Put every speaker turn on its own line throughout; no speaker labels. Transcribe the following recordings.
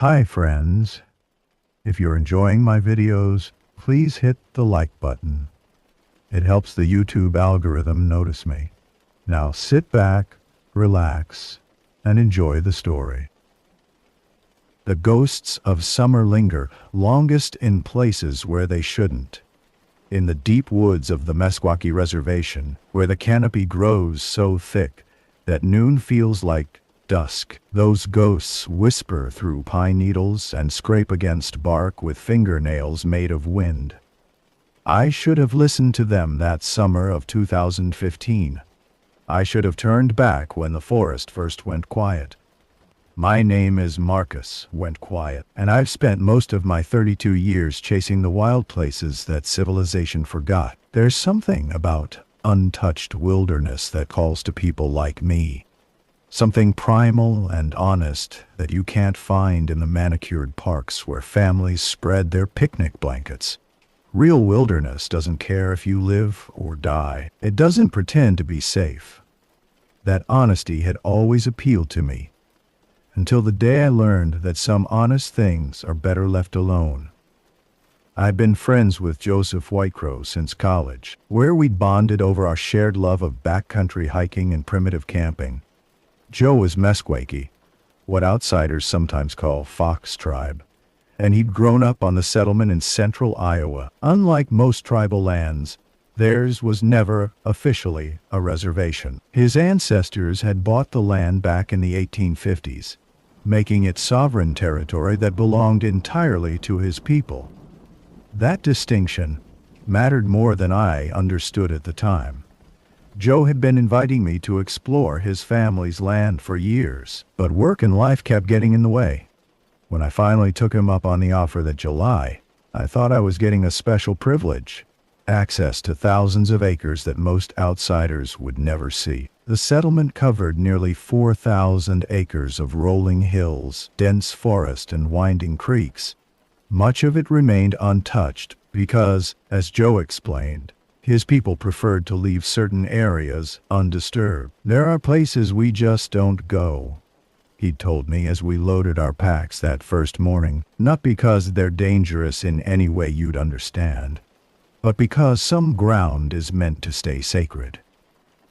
Hi friends, if you're enjoying my videos, please hit the like button. It helps the YouTube algorithm notice me. Now sit back, relax, and enjoy the story. The ghosts of summer linger longest in places where they shouldn't. In the deep woods of the Meskwaki Reservation, where the canopy grows so thick that noon feels like dusk, those ghosts whisper through pine needles and scrape against bark with fingernails made of wind. I should have listened to them that summer of 2015. I should have turned back when the forest first went quiet. My name is Marcus Went Quiet, and I've spent most of my 32 years chasing the wild places that civilization forgot. There's something about untouched wilderness that calls to people like me. Something primal and honest that you can't find in the manicured parks where families spread their picnic blankets. Real wilderness doesn't care if you live or die. It doesn't pretend to be safe. That honesty had always appealed to me, until the day I learned that some honest things are better left alone. I've been friends with Joseph Whitecrow since college, where we'd bonded over our shared love of backcountry hiking and primitive camping. Joe was Meskwaki, what outsiders sometimes call Fox Tribe, and he'd grown up on the settlement in central Iowa. Unlike most tribal lands, theirs was never officially a reservation. His ancestors had bought the land back in the 1850s, making it sovereign territory that belonged entirely to his people. That distinction mattered more than I understood at the time. Joe had been inviting me to explore his family's land for years, but work and life kept getting in the way. When I finally took him up on the offer that July, I thought I was getting a special privilege, access to thousands of acres that most outsiders would never see. The settlement covered nearly 4,000 acres of rolling hills, dense forest, and winding creeks. Much of it remained untouched because, as Joe explained, his people preferred to leave certain areas undisturbed. There are places we just don't go, he told me as we loaded our packs that first morning, not because they're dangerous in any way you'd understand, but because some ground is meant to stay sacred.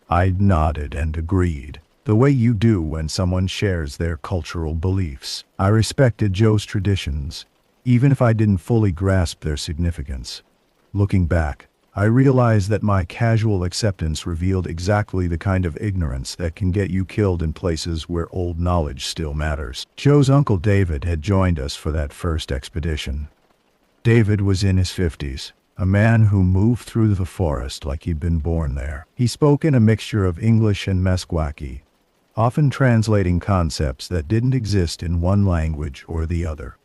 I nodded and agreed, the way you do when someone shares their cultural beliefs. I respected Joe's traditions, even if I didn't fully grasp their significance. Looking back, I realized that my casual acceptance revealed exactly the kind of ignorance that can get you killed in places where old knowledge still matters. Joe's uncle David had joined us for that first expedition. David was in his 50s, a man who moved through the forest like he'd been born there. He spoke in a mixture of English and Meskwaki, often translating concepts that didn't exist in one language or the other.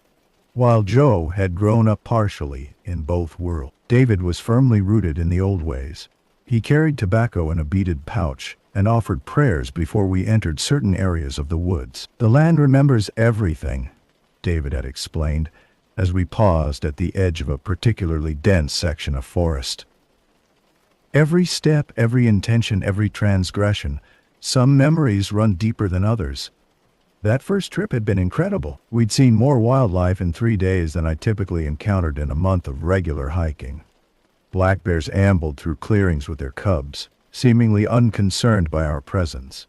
While Joe had grown up partially in both worlds, David was firmly rooted in the old ways. He carried tobacco in a beaded pouch and offered prayers before we entered certain areas of the woods. The land remembers everything, David had explained, as we paused at the edge of a particularly dense section of forest. Every step, every intention, every transgression. Some memories run deeper than others. That first trip had been incredible. We'd seen more wildlife in 3 days than I typically encountered in a month of regular hiking. Black bears ambled through clearings with their cubs, seemingly unconcerned by our presence.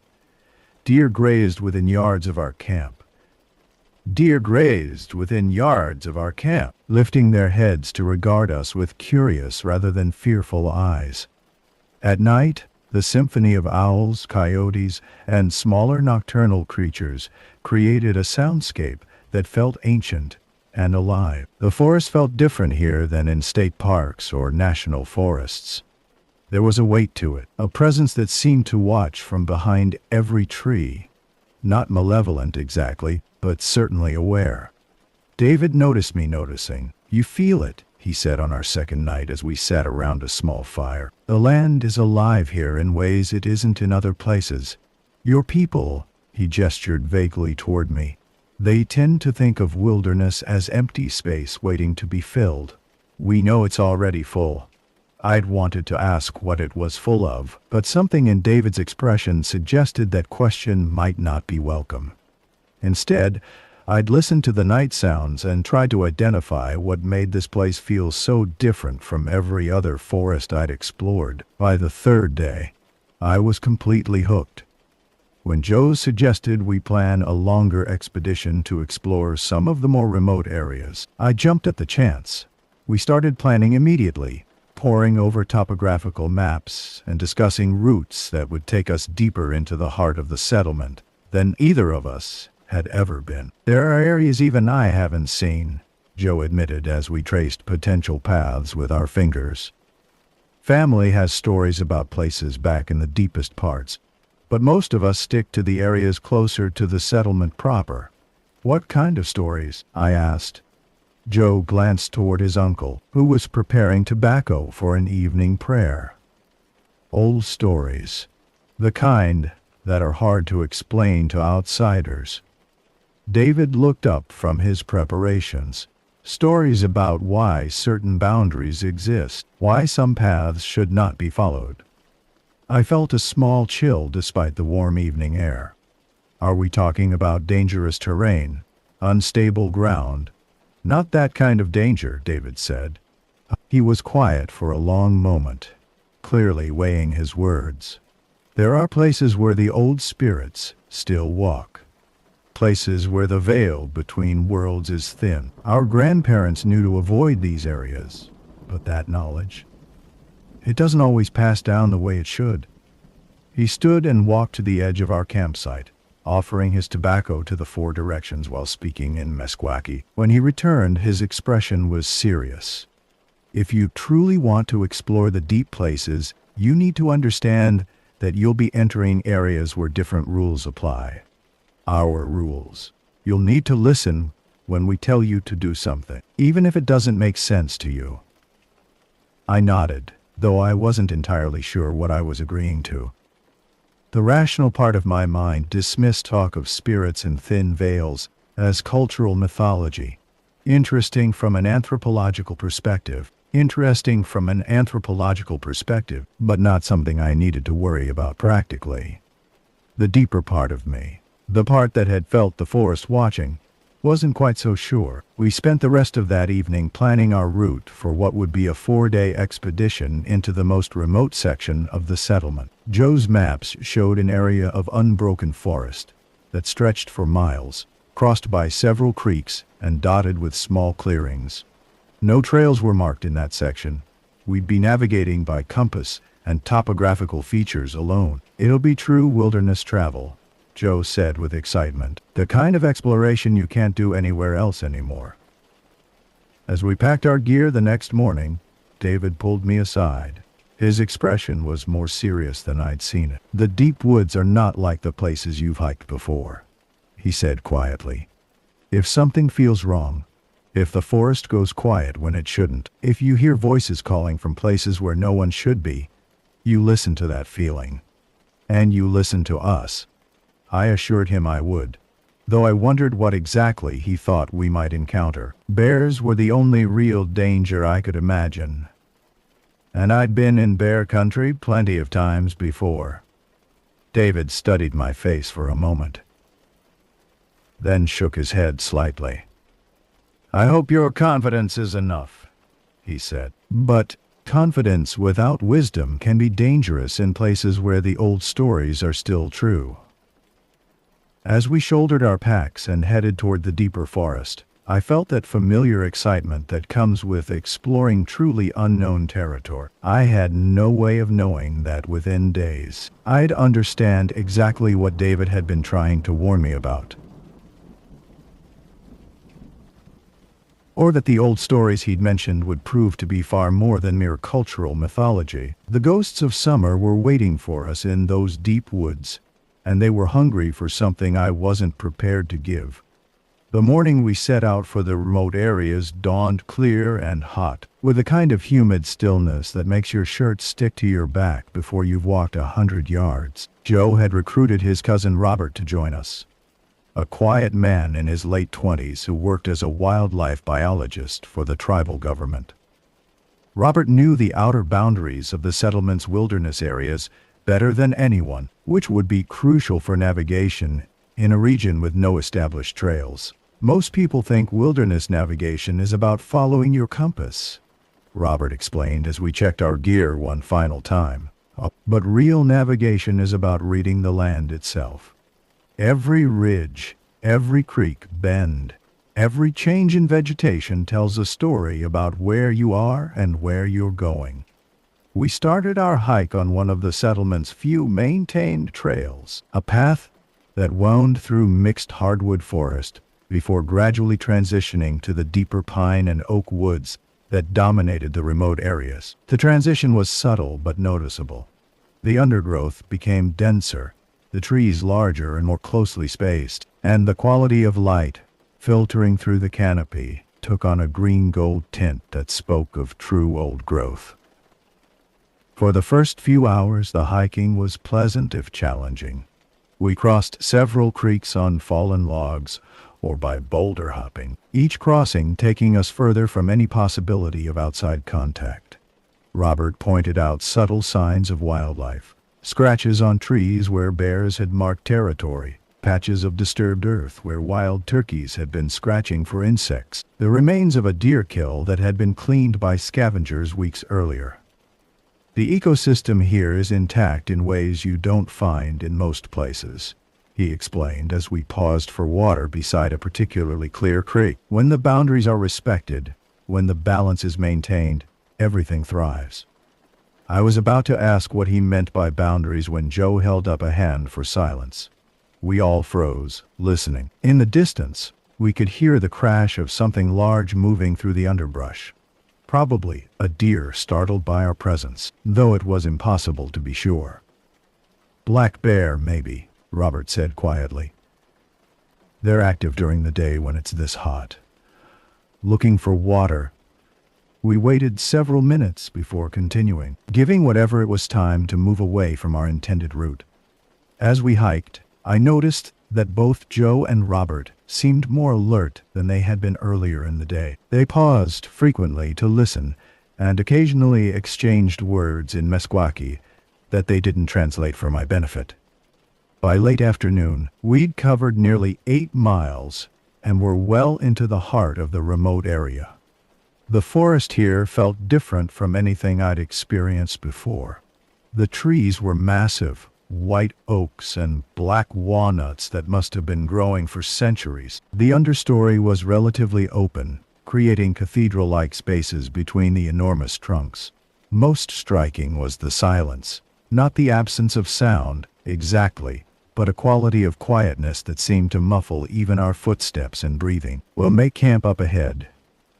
Deer grazed within yards of our camp. Lifting their heads to regard us with curious rather than fearful eyes. At night, the symphony of owls, coyotes, and smaller nocturnal creatures created a soundscape that felt ancient and alive. The forest felt different here than in state parks or national forests. There was a weight to it, a presence that seemed to watch from behind every tree. Not malevolent exactly, but certainly aware. David noticed me noticing. "You feel it," he said on our second night as we sat around a small fire. "The land is alive here in ways it isn't in other places. Your people," he gestured vaguely toward me, "they tend to think of wilderness as empty space waiting to be filled. We know it's already full." I'd wanted to ask what it was full of, but something in David's expression suggested that question might not be welcome. Instead, I'd listened to the night sounds and tried to identify what made this place feel so different from every other forest I'd explored. By the third day, I was completely hooked. When Joe suggested we plan a longer expedition to explore some of the more remote areas, I jumped at the chance. We started planning immediately, poring over topographical maps and discussing routes that would take us deeper into the heart of the settlement than either of us had ever been. There are areas even I haven't seen, Joe admitted as we traced potential paths with our fingers. Family has stories about places back in the deepest parts, but most of us stick to the areas closer to the settlement proper. What kind of stories? I asked. Joe glanced toward his uncle, who was preparing tobacco for an evening prayer. Old stories. The kind that are hard to explain to outsiders. David looked up from his preparations. Stories about why certain boundaries exist, why some paths should not be followed. I felt a small chill despite the warm evening air. Are we talking about dangerous terrain, unstable ground? Not that kind of danger, David said. He was quiet for a long moment, clearly weighing his words. There are places where the old spirits still walk. Places where the veil between worlds is thin. Our grandparents knew to avoid these areas, but that knowledge, it doesn't always pass down the way it should. He stood and walked to the edge of our campsite, offering his tobacco to the four directions while speaking in Meskwaki. When he returned, his expression was serious. If you truly want to explore the deep places, you need to understand that you'll be entering areas where different rules apply. Our rules. You'll need to listen when we tell you to do something, even if it doesn't make sense to you. I nodded, though I wasn't entirely sure what I was agreeing to. The rational part of my mind dismissed talk of spirits and thin veils as cultural mythology. Interesting from an anthropological perspective, but not something I needed to worry about practically. The deeper part of me, the part that had felt the forest watching, wasn't quite so sure. We spent the rest of that evening planning our route for what would be a 4-day expedition into the most remote section of the settlement. Joe's maps showed an area of unbroken forest that stretched for miles, crossed by several creeks and dotted with small clearings. No trails were marked in that section. We'd be navigating by compass and topographical features alone. It'll be true wilderness travel, Joe said with excitement. The kind of exploration you can't do anywhere else anymore. As we packed our gear the next morning, David pulled me aside. His expression was more serious than I'd seen it. The deep woods are not like the places you've hiked before, he said quietly. If something feels wrong, if the forest goes quiet when it shouldn't, if you hear voices calling from places where no one should be, you listen to that feeling. And you listen to us. I assured him I would, though I wondered what exactly he thought we might encounter. Bears were the only real danger I could imagine. And I'd been in bear country plenty of times before. David studied my face for a moment, then shook his head slightly. I hope your confidence is enough, he said. But confidence without wisdom can be dangerous in places where the old stories are still true. As we shouldered our packs and headed toward the deeper forest, I felt that familiar excitement that comes with exploring truly unknown territory. I had no way of knowing that within days I'd understand exactly what David had been trying to warn me about. Or that the old stories he'd mentioned would prove to be far more than mere cultural mythology. The ghosts of summer were waiting for us in those deep woods, and they were hungry for something I wasn't prepared to give. The morning we set out for the remote areas dawned clear and hot, with a kind of humid stillness that makes your shirt stick to your back before you've walked 100 yards. Joe had recruited his cousin Robert to join us, a quiet man in his late 20s who worked as a wildlife biologist for the tribal government. Robert knew the outer boundaries of the settlement's wilderness areas better than anyone, which would be crucial for navigation in a region with no established trails. Most people think wilderness navigation is about following your compass, Robert explained as we checked our gear one final time. But real navigation is about reading the land itself. Every ridge, every creek bend, every change in vegetation tells a story about where you are and where you're going. We started our hike on one of the settlement's few maintained trails, a path that wound through mixed hardwood forest before gradually transitioning to the deeper pine and oak woods that dominated the remote areas. The transition was subtle but noticeable. The undergrowth became denser, the trees larger and more closely spaced, and the quality of light, filtering through the canopy, took on a green-gold tint that spoke of true old growth. For the first few hours, the hiking was pleasant if challenging. We crossed several creeks on fallen logs, or by boulder hopping, each crossing taking us further from any possibility of outside contact. Robert pointed out subtle signs of wildlife, scratches on trees where bears had marked territory, patches of disturbed earth where wild turkeys had been scratching for insects, the remains of a deer kill that had been cleaned by scavengers weeks earlier. The ecosystem here is intact in ways you don't find in most places, he explained as we paused for water beside a particularly clear creek. When the boundaries are respected, when the balance is maintained, everything thrives. I was about to ask what he meant by boundaries when Joe held up a hand for silence. We all froze, listening. In the distance, we could hear the crash of something large moving through the underbrush. Probably a deer startled by our presence, though it was impossible to be sure. Black bear, maybe, Robert said quietly. They're active during the day when it's this hot. Looking for water. We waited several minutes before continuing, giving whatever it was time to move away from our intended route. As we hiked, I noticed that both Joe and Robert seemed more alert than they had been earlier in the day. They paused frequently to listen and occasionally exchanged words in Meskwaki that they didn't translate for my benefit. By late afternoon, we'd covered nearly 8 miles and were well into the heart of the remote area. The forest here felt different from anything I'd experienced before. The trees were massive, white oaks and black walnuts that must have been growing for centuries. The understory was relatively open, creating cathedral-like spaces between the enormous trunks. Most striking was the silence. Not the absence of sound, exactly, but a quality of quietness that seemed to muffle even our footsteps and breathing. "We'll make camp up ahead,"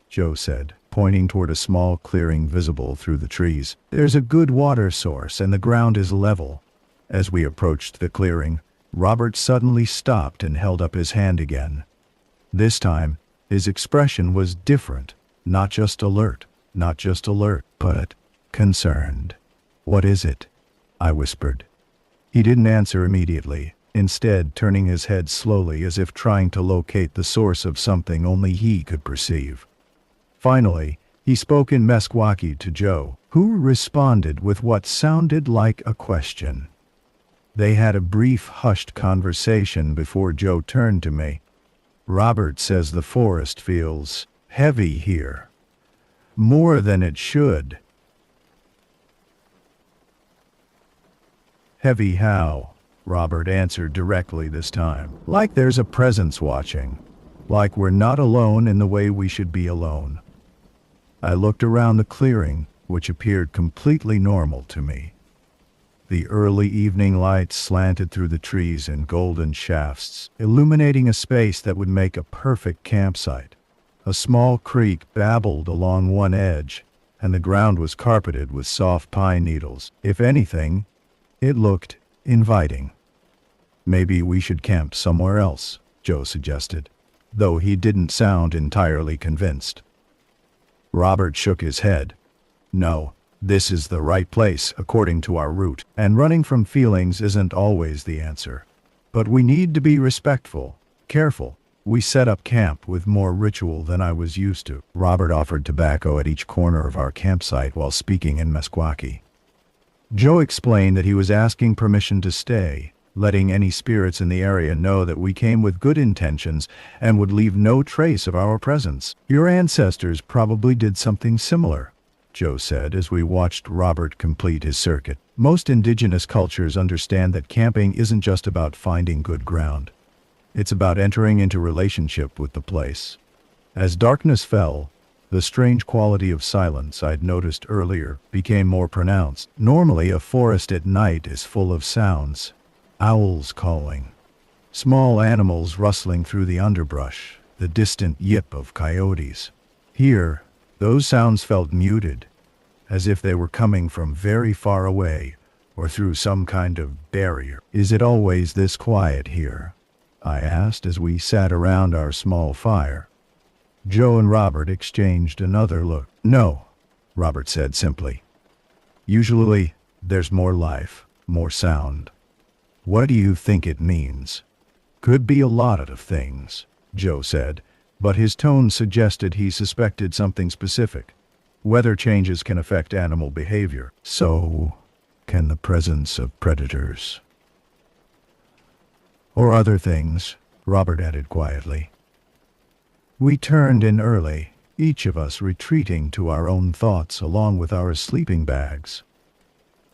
Joe said, pointing toward a small clearing visible through the trees. "There's a good water source and the ground is level." As we approached the clearing, Robert suddenly stopped and held up his hand again. This time, his expression was different, not just alert, but concerned. "What is it?" I whispered. He didn't answer immediately, instead turning his head slowly as if trying to locate the source of something only he could perceive. Finally, he spoke in Meskwaki to Joe, who responded with what sounded like a question. They had a brief, hushed conversation before Joe turned to me. "Robert says the forest feels heavy here. More than it should." "Heavy how?" Robert answered directly this time. "Like there's a presence watching. Like we're not alone in the way we should be alone." I looked around the clearing, which appeared completely normal to me. The early evening light slanted through the trees in golden shafts, illuminating a space that would make a perfect campsite. A small creek babbled along one edge, and the ground was carpeted with soft pine needles. If anything, it looked inviting. "Maybe we should camp somewhere else," Joe suggested, though he didn't sound entirely convinced. Robert shook his head. "No, this is the right place according to our route, and running from feelings isn't always the answer. But we need to be respectful, careful." We set up camp with more ritual than I was used to. Robert offered tobacco at each corner of our campsite while speaking in Meskwaki. Joe explained that he was asking permission to stay, letting any spirits in the area know that we came with good intentions and would leave no trace of our presence. Your ancestors probably did something similar, Joe said as we watched Robert complete his circuit. Most indigenous cultures understand that camping isn't just about finding good ground. It's about entering into relationship with the place. As darkness fell, the strange quality of silence I'd noticed earlier became more pronounced. Normally, a forest at night is full of sounds. Owls calling, small animals rustling through the underbrush, the distant yip of coyotes. Here, those sounds felt muted, as if they were coming from very far away or through some kind of barrier. Is it always this quiet here? I asked as we sat around our small fire. Joe and Robert exchanged another look. No, Robert said simply. Usually, there's more life, more sound. What do you think it means? Could be a lot of things, Joe said, but his tone suggested he suspected something specific. Weather changes can affect animal behavior. So, can the presence of predators. Or other things, Robert added quietly. We turned in early, each of us retreating to our own thoughts along with our sleeping bags.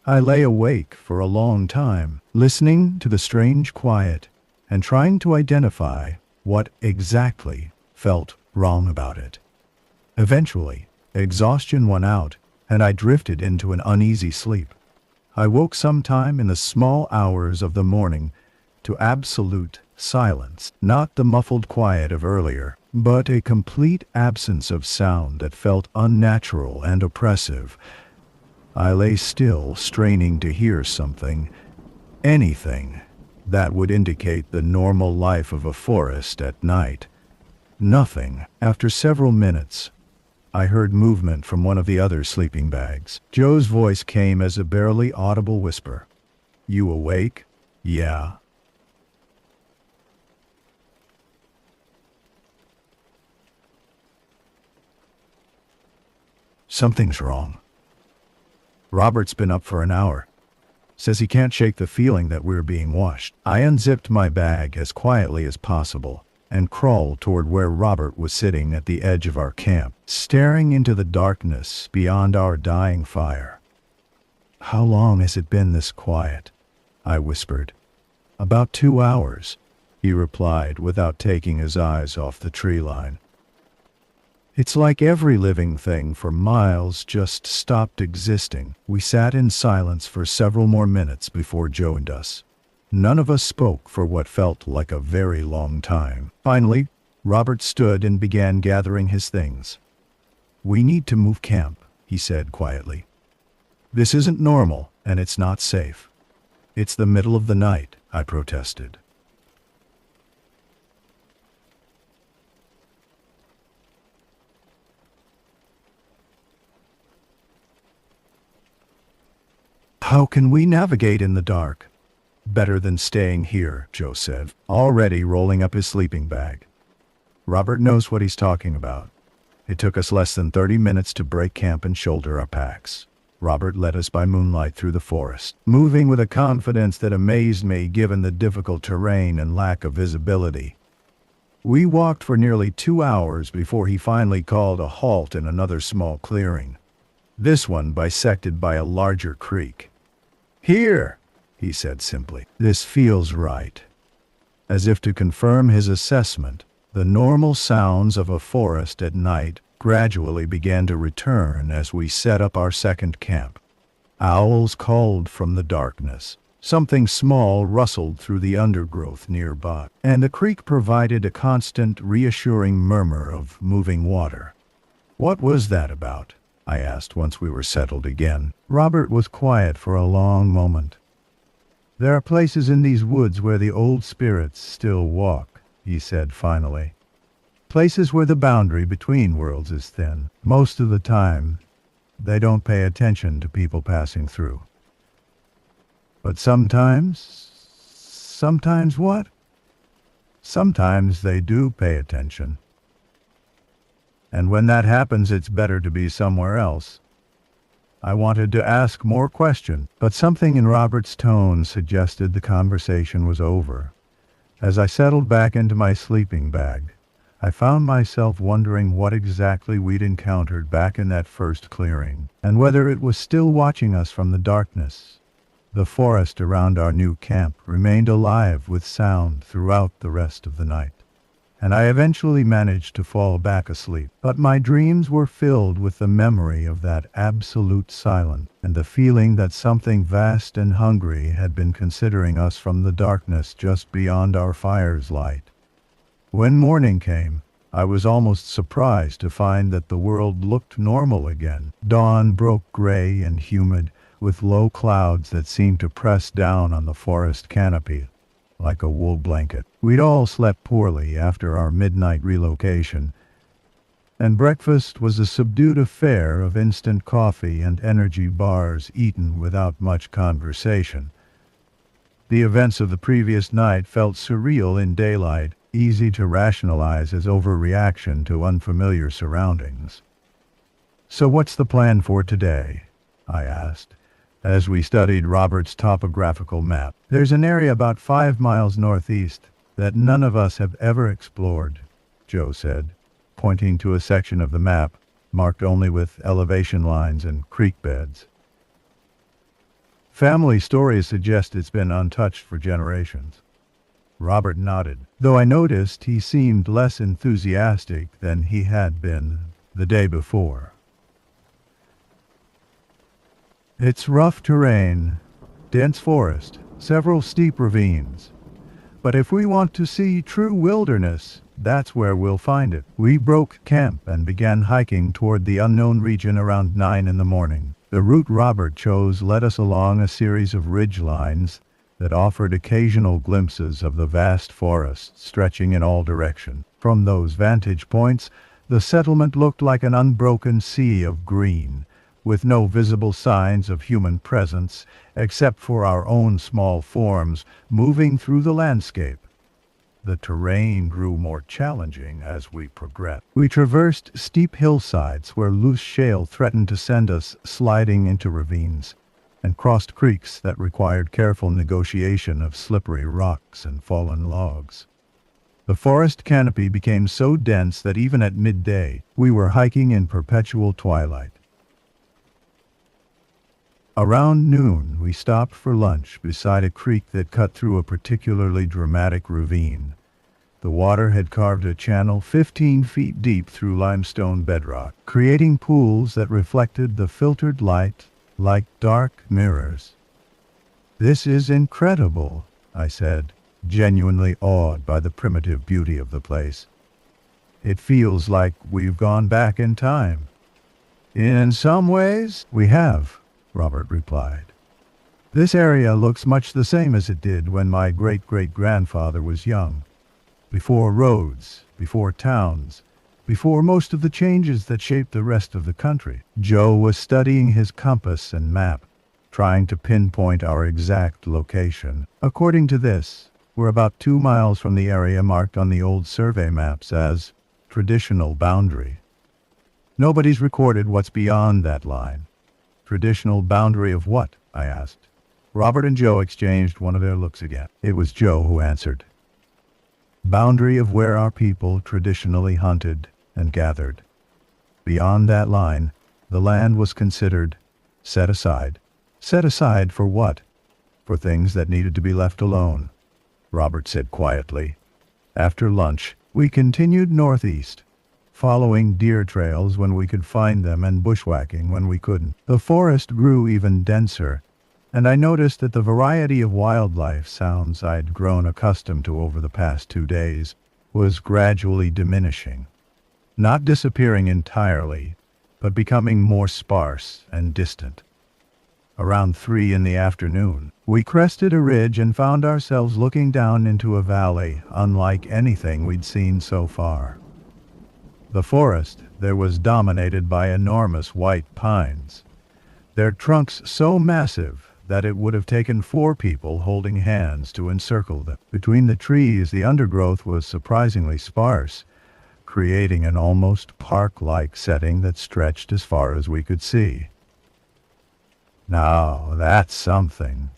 I lay awake for a long time, listening to the strange quiet and trying to identify what exactly felt wrong about it. Eventually, exhaustion won out, and I drifted into an uneasy sleep. I woke sometime in the small hours of the morning to absolute silence, not the muffled quiet of earlier, but a complete absence of sound that felt unnatural and oppressive. I lay still, straining to hear something, anything, that would indicate the normal life of a forest at night. Nothing. After several minutes, I heard movement from one of the other sleeping bags. Joe's voice came as a barely audible whisper. You awake? Yeah. Something's wrong. Robert's been up for an hour. Says he can't shake the feeling that we're being watched. I unzipped my bag as quietly as possible and crawled toward where Robert was sitting at the edge of our camp, staring into the darkness beyond our dying fire. How long has it been this quiet? I whispered. About 2 hours, he replied without taking his eyes off the tree line. It's like every living thing for miles just stopped existing. We sat in silence for several more minutes before Joe joined us. None of us spoke for what felt like a very long time. Finally, Robert stood and began gathering his things. We need to move camp, he said quietly. This isn't normal, and it's not safe. It's the middle of the night, I protested. How can we navigate in the dark? Better than staying here, Joe said, already rolling up his sleeping bag. Robert knows what he's talking about. It took us less than 30 minutes to break camp and shoulder our packs. Robert led us by moonlight through the forest, moving with a confidence that amazed me given the difficult terrain and lack of visibility. We walked for nearly 2 hours before he finally called a halt in another small clearing, this one bisected by a larger creek. Here, he said simply. This feels right. As if to confirm his assessment, the normal sounds of a forest at night gradually began to return as we set up our second camp. Owls called from the darkness. Something small rustled through the undergrowth nearby, and the creek provided a constant, reassuring murmur of moving water. What was that about? I asked once we were settled again. Robert was quiet for a long moment. There are places in these woods where the old spirits still walk, he said finally. Places where the boundary between worlds is thin. Most of the time, they don't pay attention to people passing through. But sometimes what? Sometimes they do pay attention. And when that happens, it's better to be somewhere else. I wanted to ask more questions, but something in Robert's tone suggested the conversation was over. As I settled back into my sleeping bag, I found myself wondering what exactly we'd encountered back in that first clearing, and whether it was still watching us from the darkness. The forest around our new camp remained alive with sound throughout the rest of the night, and I eventually managed to fall back asleep. But my dreams were filled with the memory of that absolute silence, and the feeling that something vast and hungry had been considering us from the darkness just beyond our fire's light. When morning came, I was almost surprised to find that the world looked normal again. Dawn broke gray and humid, with low clouds that seemed to press down on the forest canopy like a wool blanket. We'd all slept poorly after our midnight relocation, and breakfast was a subdued affair of instant coffee and energy bars eaten without much conversation. The events of the previous night felt surreal in daylight, easy to rationalize as overreaction to unfamiliar surroundings. "So what's the plan for today?" I asked, as we studied Robert's topographical map. "There's an area about 5 miles northeast that none of us have ever explored," Joe said, pointing to a section of the map marked only with elevation lines and creek beds. "Family stories suggest it's been untouched for generations." Robert nodded, though I noticed he seemed less enthusiastic than he had been the day before. "It's rough terrain, dense forest, several steep ravines. But if we want to see true wilderness, that's where we'll find it." We broke camp and began hiking toward the unknown region around 9 in the morning. The route Robert chose led us along a series of ridge lines that offered occasional glimpses of the vast forest stretching in all directions. From those vantage points, the settlement looked like an unbroken sea of green, with no visible signs of human presence except for our own small forms moving through the landscape. The terrain grew more challenging as we progressed. We traversed steep hillsides where loose shale threatened to send us sliding into ravines, and crossed creeks that required careful negotiation of slippery rocks and fallen logs. The forest canopy became so dense that even at midday, we were hiking in perpetual twilight. Around noon, we stopped for lunch beside a creek that cut through a particularly dramatic ravine. The water had carved a channel 15 feet deep through limestone bedrock, creating pools that reflected the filtered light like dark mirrors. "This is incredible," I said, genuinely awed by the primitive beauty of the place. "It feels like we've gone back in time." "In some ways, we have," Robert replied. "This area looks much the same as it did when my great-great-grandfather was young. Before roads, before towns, before most of the changes that shaped the rest of the country." Joe was studying his compass and map, trying to pinpoint our exact location. "According to this, we're about 2 miles from the area marked on the old survey maps as traditional boundary. Nobody's recorded what's beyond that line." "Traditional boundary of what?" I asked. Robert and Joe exchanged one of their looks again. It was Joe who answered. "Boundary of where our people traditionally hunted and gathered. Beyond that line, the land was considered set aside." "Set aside for what?" "For things that needed to be left alone," Robert said quietly. After lunch, we continued northeast, following deer trails when we could find them and bushwhacking when we couldn't. The forest grew even denser, and I noticed that the variety of wildlife sounds I'd grown accustomed to over the past 2 days was gradually diminishing. Not disappearing entirely, but becoming more sparse and distant. Around 3 in the afternoon, we crested a ridge and found ourselves looking down into a valley unlike anything we'd seen so far. The forest there was dominated by enormous white pines, their trunks so massive that it would have taken 4 people holding hands to encircle them. Between the trees, the undergrowth was surprisingly sparse, creating an almost park-like setting that stretched as far as we could see. Now, that's something,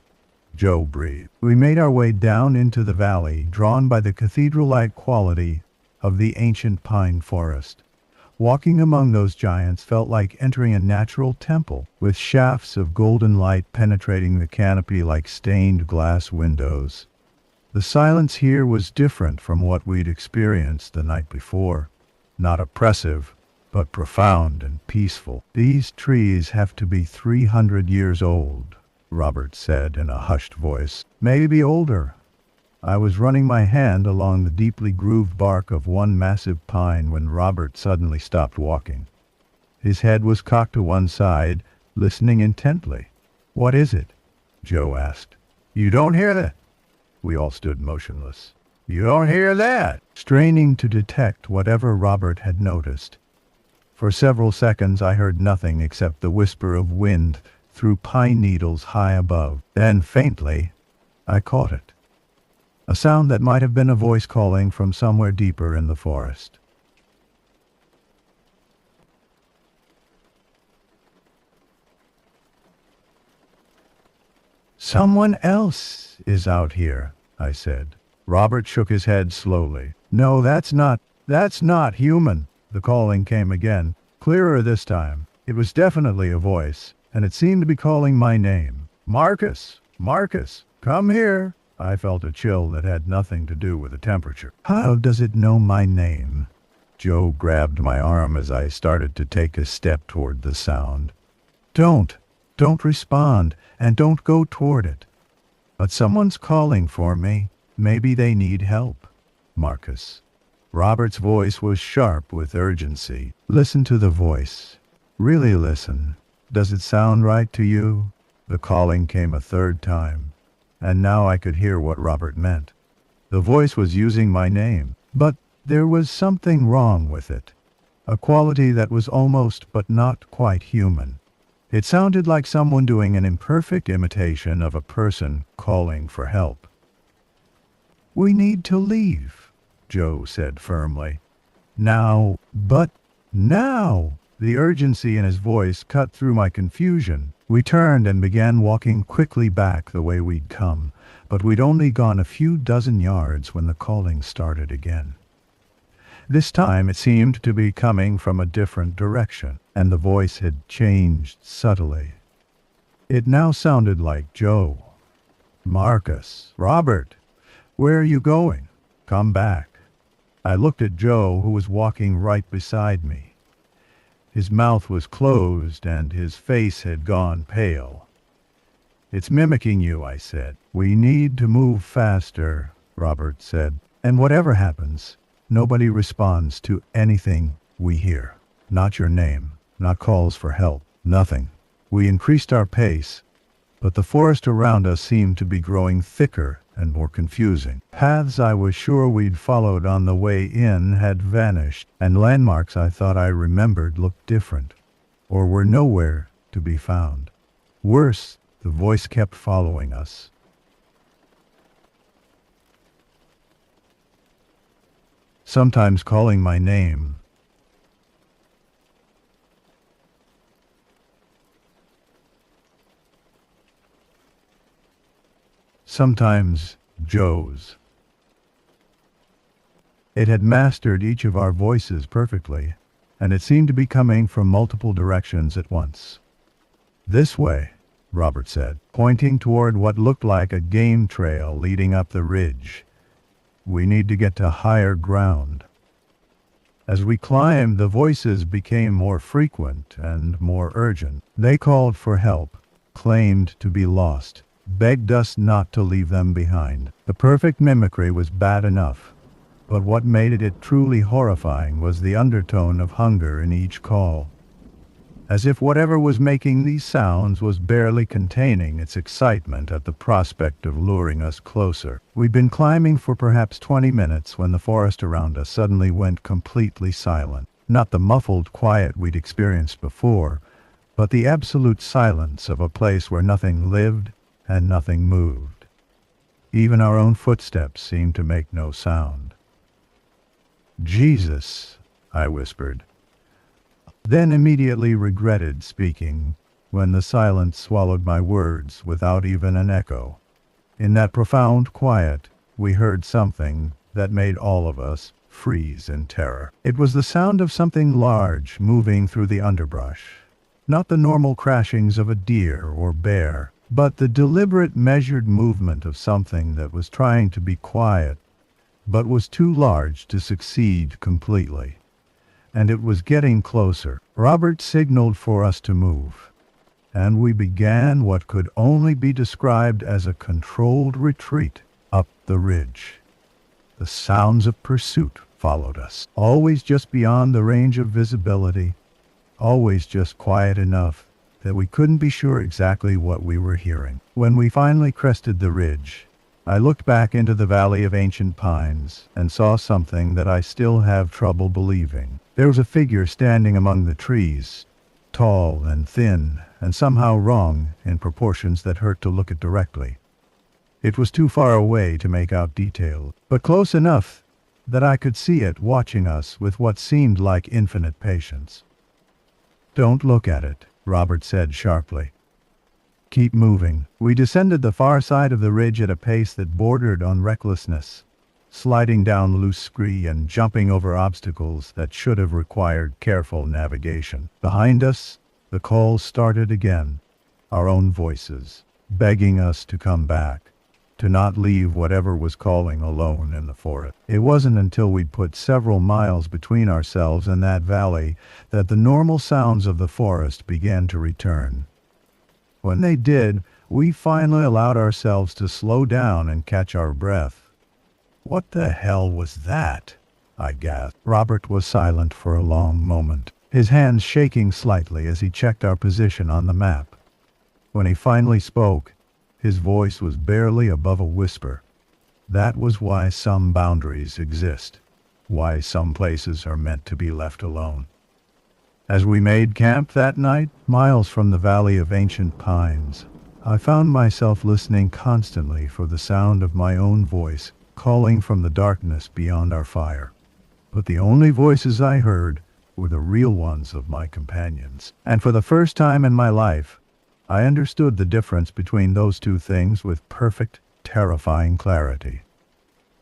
Joe breathed. We made our way down into the valley, drawn by the cathedral-like quality of the ancient pine forest. Walking among those giants felt like entering a natural temple, with shafts of golden light penetrating the canopy like stained glass windows. The silence here was different from what we'd experienced the night before. Not oppressive, but profound and peaceful. "These trees have to be 300 years old," Robert said in a hushed voice. "Maybe older." I was running my hand along the deeply grooved bark of one massive pine when Robert suddenly stopped walking. His head was cocked to one side, listening intently. "What is it?" Joe asked. "You don't hear that?" We all stood motionless. "You don't hear that?" Straining to detect whatever Robert had noticed. For several seconds I heard nothing except the whisper of wind through pine needles high above. Then, faintly, I caught it. A sound that might have been a voice calling from somewhere deeper in the forest. "Someone else is out here," I said. Robert shook his head slowly. "No, that's not human." The calling came again, clearer this time. It was definitely a voice, and it seemed to be calling my name. "Marcus! Marcus! Come here!" I felt a chill that had nothing to do with the temperature. "How does it know my name?" Joe grabbed my arm as I started to take a step toward the sound. Don't respond, and don't go toward it." "But someone's calling for me. Maybe they need help." "Marcus." Robert's voice was sharp with urgency. "Listen to the voice. Really listen. Does it sound right to you?" The calling came a third time, and now I could hear what Robert meant. The voice was using my name, but there was something wrong with it. A quality that was almost but not quite human. It sounded like someone doing an imperfect imitation of a person calling for help. "We need to leave," Joe said firmly. "Now, but now!" The urgency in his voice cut through my confusion. We turned and began walking quickly back the way we'd come, but we'd only gone a few dozen yards when the calling started again. This time it seemed to be coming from a different direction, and the voice had changed subtly. It now sounded like Joe. "Marcus, Robert, where are you going? Come back." I looked at Joe, who was walking right beside me. His mouth was closed and his face had gone pale. "It's mimicking you," I said. "We need to move faster," Robert said. "And whatever happens, nobody responds to anything we hear. Not your name, not calls for help, nothing." We increased our pace, but the forest around us seemed to be growing thicker and more confusing. Paths I was sure we'd followed on the way in had vanished, and landmarks I thought I remembered looked different, or were nowhere to be found. Worse, the voice kept following us. Sometimes calling my name. Sometimes Joe's. It had mastered each of our voices perfectly, and it seemed to be coming from multiple directions at once. "This way," Robert said, pointing toward what looked like a game trail leading up the ridge. "We need to get to higher ground." As we climbed, the voices became more frequent and more urgent. They called for help, claimed to be lost, begged us not to leave them behind. The perfect mimicry was bad enough, but what made it truly horrifying was the undertone of hunger in each call. As if whatever was making these sounds was barely containing its excitement at the prospect of luring us closer. We'd been climbing for perhaps 20 minutes when the forest around us suddenly went completely silent. Not the muffled quiet we'd experienced before, but the absolute silence of a place where nothing lived and nothing moved. Even our own footsteps seemed to make no sound. "Jesus," I whispered, then immediately regretted speaking. when the silence swallowed my words without even an echo. In that profound quiet, we heard something that made all of us freeze in terror. It was the sound of something large moving through the underbrush. Not the normal crashings of a deer or bear, but the deliberate, measured movement of something that was trying to be quiet, but was too large to succeed completely. And it was getting closer. Robert signaled for us to move, and we began what could only be described as a controlled retreat up the ridge. The sounds of pursuit followed us, always just beyond the range of visibility, always just quiet enough that we couldn't be sure exactly what we were hearing. When we finally crested the ridge, I looked back into the valley of ancient pines and saw something that I still have trouble believing. There was a figure standing among the trees, tall and thin, and somehow wrong in proportions that hurt to look at directly. It was too far away to make out detail, but close enough that I could see it watching us with what seemed like infinite patience. "Don't look at it," Robert said sharply. "Keep moving." We descended the far side of the ridge at a pace that bordered on recklessness, sliding down loose scree and jumping over obstacles that should have required careful navigation. Behind us, the calls started again, our own voices, begging us to come back, to not leave whatever was calling alone in the forest. It wasn't until we'd put several miles between ourselves and that valley that the normal sounds of the forest began to return. When they did, we finally allowed ourselves to slow down and catch our breath. "What the hell was that?" I gasped. Robert was silent for a long moment, his hands shaking slightly as he checked our position on the map. When he finally spoke, his voice was barely above a whisper. That was why some boundaries exist, why some places are meant to be left alone. As we made camp that night, miles from the valley of ancient pines, I found myself listening constantly for the sound of my own voice calling from the darkness beyond our fire. But the only voices I heard were the real ones of my companions. And for the first time in my life, I understood the difference between those two things with perfect, terrifying clarity.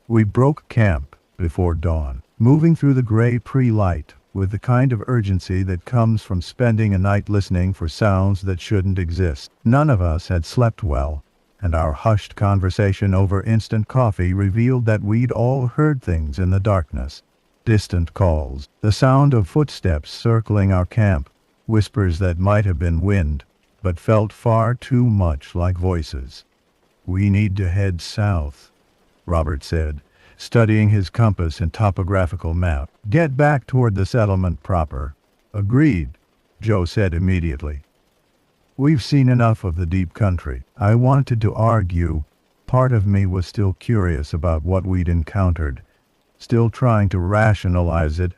We broke camp before dawn, moving through the gray pre-light with the kind of urgency that comes from spending a night listening for sounds that shouldn't exist. None of us had slept well, and our hushed conversation over instant coffee revealed that we'd all heard things in the darkness. Distant calls, the sound of footsteps circling our camp, whispers that might have been wind, but felt far too much like voices. "We need to head south," Robert said, studying his compass and topographical map. "Get back toward the settlement proper." "Agreed," Joe said immediately. "We've seen enough of the deep country." I wanted to argue. Part of me was still curious about what we'd encountered, still trying to rationalize it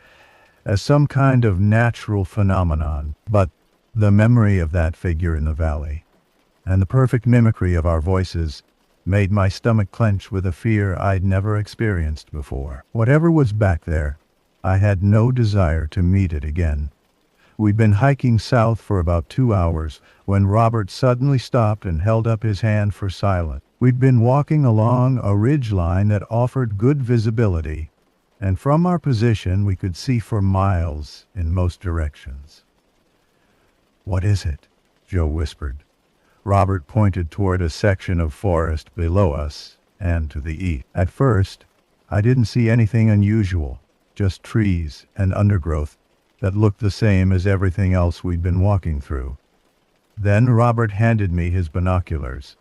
as some kind of natural phenomenon. But the memory of that figure in the valley, and the perfect mimicry of our voices, made my stomach clench with a fear I'd never experienced before. Whatever was back there, I had no desire to meet it again. We'd been hiking south for about 2 hours when Robert suddenly stopped and held up his hand for silence. We'd been walking along a ridge line that offered good visibility, and from our position we could see for miles in most directions. "What is it?" Joe whispered. Robert pointed toward a section of forest below us and to the east. At first, I didn't see anything unusual, just trees and undergrowth that looked the same as everything else we'd been walking through. Then Robert handed me his binoculars,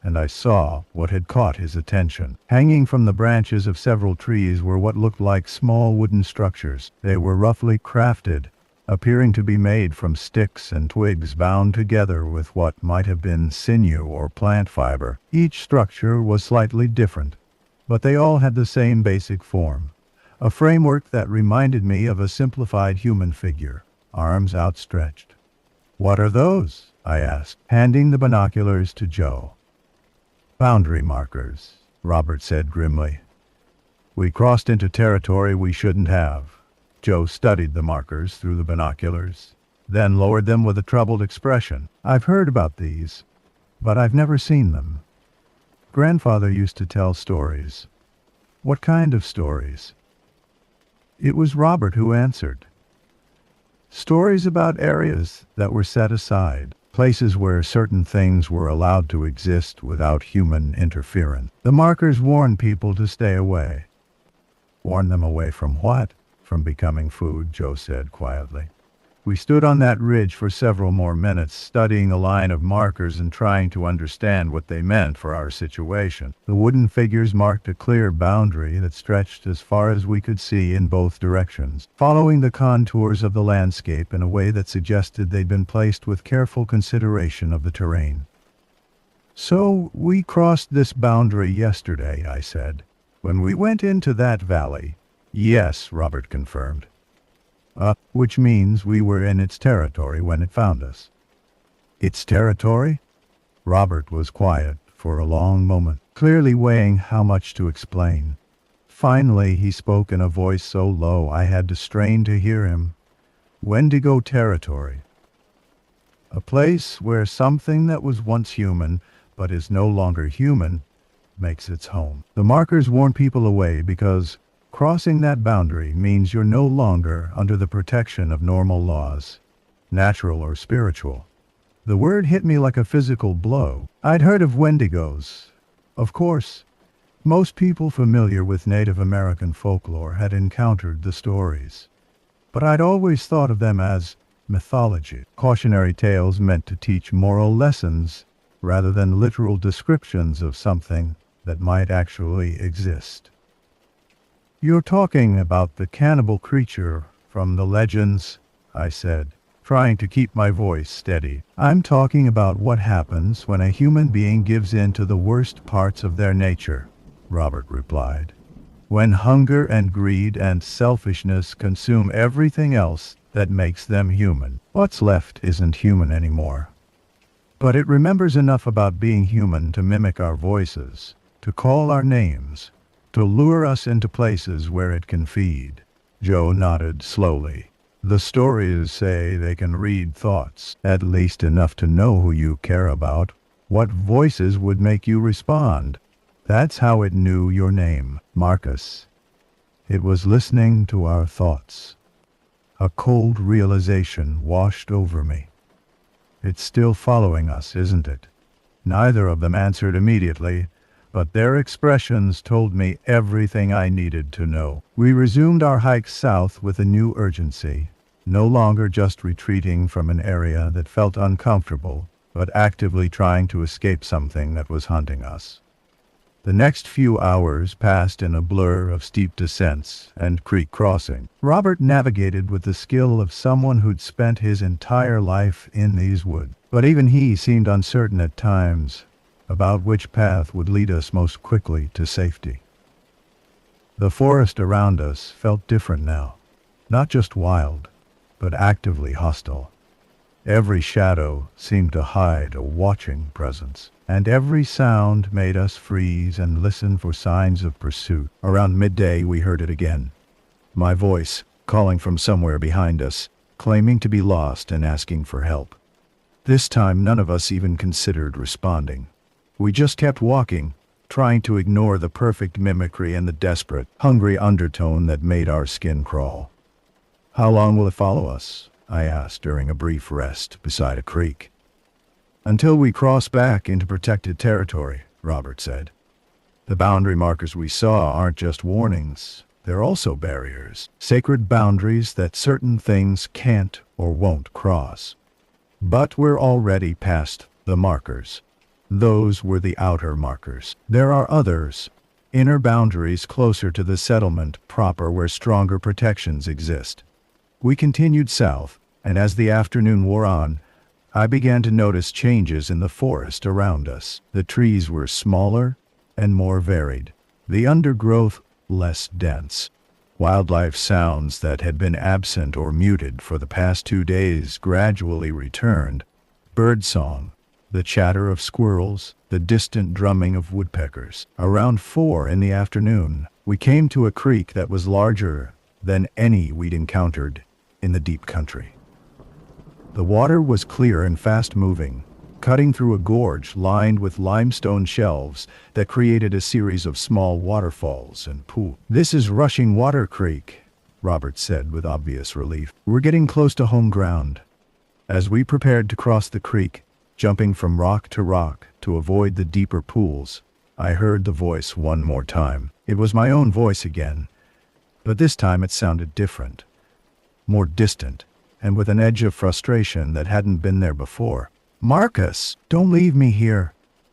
and I saw what had caught his attention. Hanging from the branches of several trees were what looked like small wooden structures. They were roughly crafted, appearing to be made from sticks and twigs bound together with what might have been sinew or plant fiber. Each structure was slightly different, but they all had the same basic form, a framework that reminded me of a simplified human figure, arms outstretched. "What are those?" I asked, handing the binoculars to Joe. "Boundary markers," Robert said grimly. "We crossed into territory we shouldn't have." Joe studied the markers through the binoculars. then lowered them with a troubled expression. "I've heard about these, but I've never seen them. Grandfather used to tell stories." "What kind of stories?" It was Robert who answered. "Stories about areas that were set aside, places where certain things were allowed to exist without human interference. The markers warned people to stay away." "Warn them away from what?" "From becoming food," Joe said quietly. We stood on that ridge for several more minutes, studying a line of markers and trying to understand what they meant for our situation. The wooden figures marked a clear boundary that stretched as far as we could see in both directions, following the contours of the landscape in a way that suggested they'd been placed with careful consideration of the terrain. "So we crossed this boundary yesterday," I said. "When we went into that valley." "Yes," Robert confirmed. Which means we were in its territory when it found us." "Its territory?" Robert was quiet for a long moment, clearly weighing how much to explain. Finally, he spoke in a voice so low I had to strain to hear him. "Wendigo territory. A place where something that was once human, but is no longer human, makes its home. The markers warn people away because crossing that boundary means you're no longer under the protection of normal laws, natural or spiritual." The word hit me like a physical blow. I'd heard of Wendigos. Of course, most people familiar with Native American folklore had encountered the stories. But I'd always thought of them as mythology, cautionary tales meant to teach moral lessons rather than literal descriptions of something that might actually exist. "You're talking about the cannibal creature from the legends," I said, trying to keep my voice steady. "I'm talking about what happens when a human being gives in to the worst parts of their nature," Robert replied. "When hunger and greed and selfishness consume everything else that makes them human. What's left isn't human anymore. But it remembers enough about being human to mimic our voices, to call our names, to lure us into places where it can feed." Joe nodded slowly. "The stories say they can read thoughts, at least enough to know who you care about, what voices would make you respond. That's how it knew your name, Marcus. It was listening to our thoughts." A cold realization washed over me. "It's still following us, isn't it?" Neither of them answered immediately, but their expressions told me everything I needed to know. We resumed our hike south with a new urgency, no longer just retreating from an area that felt uncomfortable, but actively trying to escape something that was hunting us. The next few hours passed in a blur of steep descents and creek crossing. Robert navigated with the skill of someone who'd spent his entire life in these woods, but even he seemed uncertain at times about which path would lead us most quickly to safety. The forest around us felt different now, not just wild, but actively hostile. Every shadow seemed to hide a watching presence, and every sound made us freeze and listen for signs of pursuit. Around midday we heard it again. My voice, calling from somewhere behind us, claiming to be lost and asking for help. This time none of us even considered responding. We just kept walking, trying to ignore the perfect mimicry and the desperate, hungry undertone that made our skin crawl. "How long will it follow us?" I asked during a brief rest beside a creek. "Until we cross back into protected territory," Robert said. "The boundary markers we saw aren't just warnings, they're also barriers, sacred boundaries that certain things can't or won't cross. But we're already past the markers. Those were the outer markers. There are others, inner boundaries closer to the settlement proper where stronger protections exist." We continued south, and as the afternoon wore on, I began to notice changes in the forest around us. The trees were smaller and more varied, the undergrowth less dense. Wildlife sounds that had been absent or muted for the past 2 days gradually returned. Birdsong, the chatter of squirrels, the distant drumming of woodpeckers. Around 4 in the afternoon, we came to a creek that was larger than any we'd encountered in the deep country. The water was clear and fast-moving, cutting through a gorge lined with limestone shelves that created a series of small waterfalls and pools. "This is Rushing Water Creek," Robert said with obvious relief. "We're getting close to home ground." As we prepared to cross the creek, jumping from rock to rock to avoid the deeper pools, I heard the voice one more time. It was my own voice again, but this time it sounded different, more distant, and with an edge of frustration that hadn't been there before. "Marcus, don't leave me here,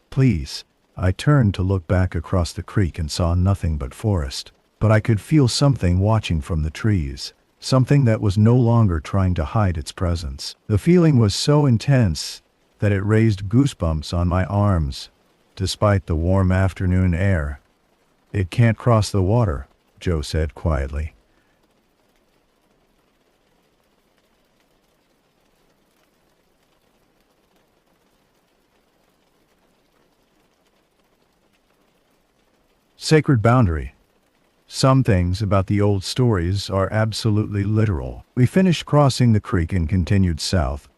please." I turned to look back across the creek and saw nothing but forest, but I could feel something watching from the trees, something that was no longer trying to hide its presence. The feeling was so intense that it raised goosebumps on my arms, despite the warm afternoon air. "It can't cross the water," Joe said quietly. Sacred boundary. Some things about the old stories are absolutely literal. We finished crossing the creek and continued south,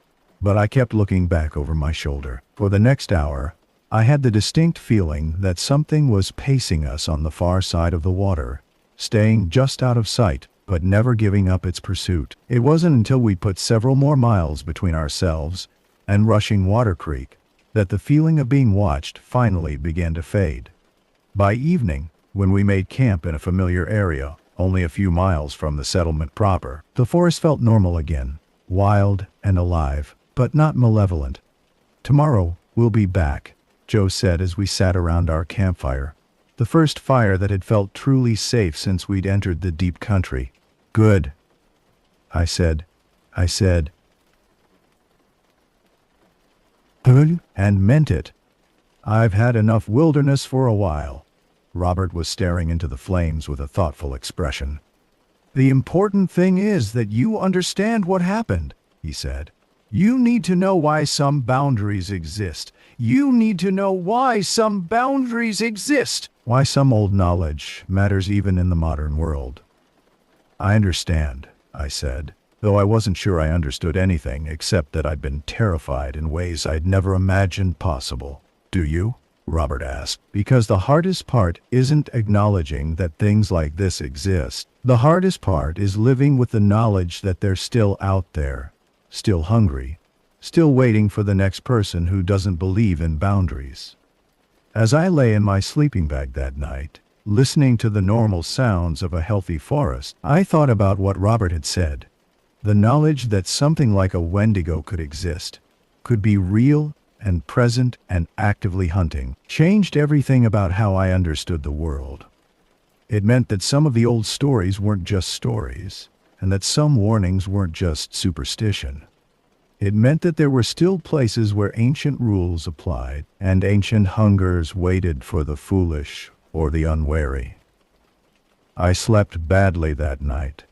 but I kept looking back over my shoulder. For the next hour, I had the distinct feeling that something was pacing us on the far side of the water, staying just out of sight, but never giving up its pursuit. It wasn't until we put several more miles between ourselves and Rushing Water Creek that the feeling of being watched finally began to fade. By evening, when we made camp in a familiar area, only a few miles from the settlement proper, the forest felt normal again, wild and alive, but not malevolent. "Tomorrow, we'll be back," Joe said as we sat around our campfire, the first fire that had felt truly safe since we'd entered the deep country. "Good," I said, and meant it. "I've had enough wilderness for a while." Robert was staring into the flames with a thoughtful expression. "The important thing is that you understand what happened," he said. "You need to know why some boundaries exist. You need to know why some boundaries exist. Why some old knowledge matters even in the modern world." "I understand," I said, though I wasn't sure I understood anything except that I'd been terrified in ways I'd never imagined possible. "Do you?" Robert asked. "Because the hardest part isn't acknowledging that things like this exist. The hardest part is living with the knowledge that they're still out there, still hungry, still waiting for the next person who doesn't believe in boundaries." As I lay in my sleeping bag that night, listening to the normal sounds of a healthy forest, I thought about what Robert had said. The knowledge that something like a Wendigo could exist, could be real and present and actively hunting, changed everything about how I understood the world. It meant that some of the old stories weren't just stories, and that some warnings weren't just superstition. It meant that there were still places where ancient rules applied, and ancient hungers waited for the foolish or the unwary. I slept badly that night,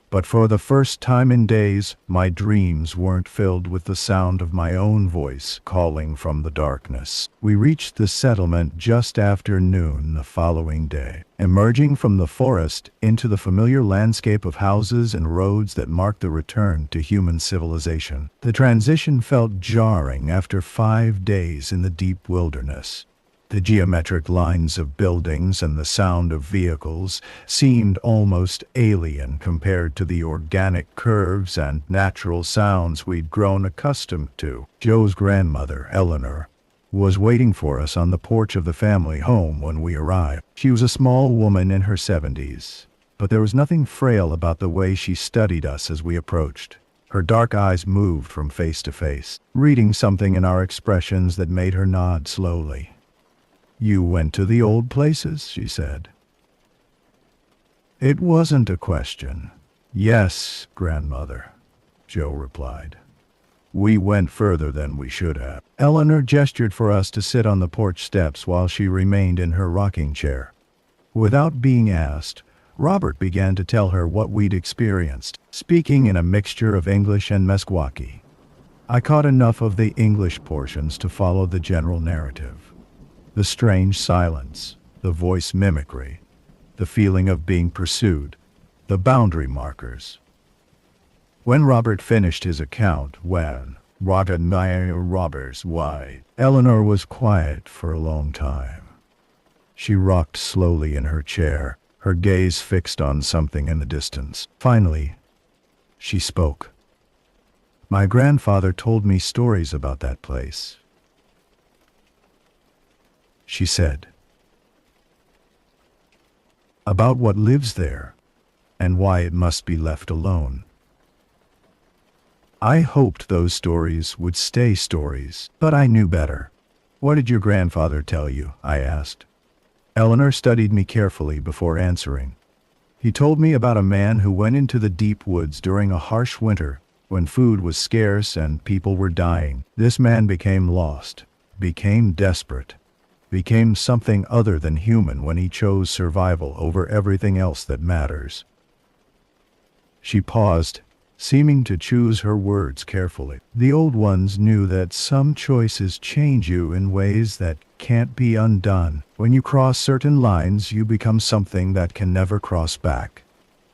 but for the first time in days, my dreams weren't filled with the sound of my own voice calling from the darkness. We reached the settlement just after noon the following day, emerging from the forest into the familiar landscape of houses and roads that marked the return to human civilization. The transition felt jarring after 5 days in the deep wilderness. The geometric lines of buildings and the sound of vehicles seemed almost alien compared to the organic curves and natural sounds we'd grown accustomed to. Joe's grandmother, Eleanor, was waiting for us on the porch of the family home when we arrived. She was a small woman in her 70s, but there was nothing frail about the way she studied us as we approached. Her dark eyes moved from face to face, reading something in our expressions that made her nod slowly. "You went to the old places," she said. It wasn't a question. "Yes, grandmother," Joe replied. "We went further than we should have." Eleanor gestured for us to sit on the porch steps while she remained in her rocking chair. Without being asked, Robert began to tell her what we'd experienced, speaking in a mixture of English and Meskwaki. I caught enough of the English portions to follow the general narrative. The strange silence, the voice mimicry, the feeling of being pursued, the boundary markers. When Robert finished his account, when Robert Roberts, why, Eleanor was quiet for a long time. She rocked slowly in her chair, her gaze fixed on something in the distance. Finally, she spoke. My grandfather told me stories about that place, she said. About what lives there, and why it must be left alone. I hoped those stories would stay stories, but I knew better. What did your grandfather tell you? I asked. Eleanor studied me carefully before answering. He told me about a man who went into the deep woods during a harsh winter when food was scarce and people were dying. This man became lost, became desperate, became something other than human when he chose survival over everything else that matters. She paused, seeming to choose her words carefully. The old ones knew that some choices change you in ways that can't be undone. When you cross certain lines, you become something that can never cross back.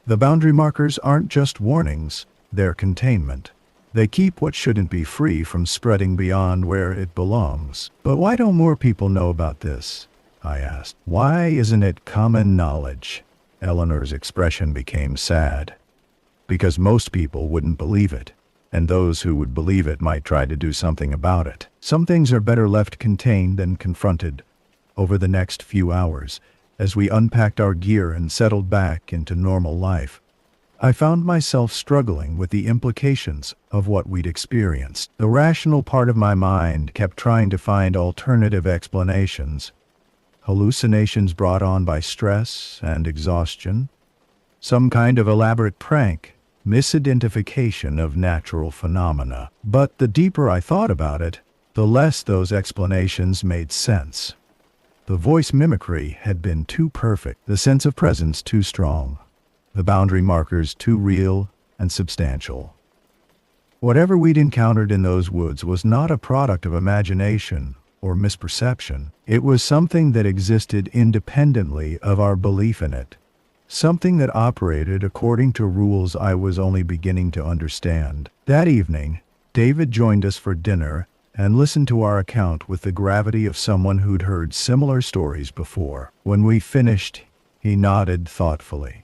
The boundary markers aren't just warnings, they're containment. They keep what shouldn't be free from spreading beyond where it belongs. But why don't more people know about this? I asked. Why isn't it common knowledge? Eleanor's expression became sad. Because most people wouldn't believe it, and those who would believe it might try to do something about it. Some things are better left contained than confronted. Over the next few hours, as we unpacked our gear and settled back into normal life, I found myself struggling with the implications of what we'd experienced. The rational part of my mind kept trying to find alternative explanations. Hallucinations brought on by stress and exhaustion, some kind of elaborate prank, misidentification of natural phenomena. But the deeper I thought about it, the less those explanations made sense. The voice mimicry had been too perfect, the sense of presence too strong, the boundary markers too real and substantial. Whatever we'd encountered in those woods was not a product of imagination or misperception. It was something that existed independently of our belief in it. Something that operated according to rules I was only beginning to understand. That evening, David joined us for dinner and listened to our account with the gravity of someone who'd heard similar stories before. When we finished, he nodded thoughtfully.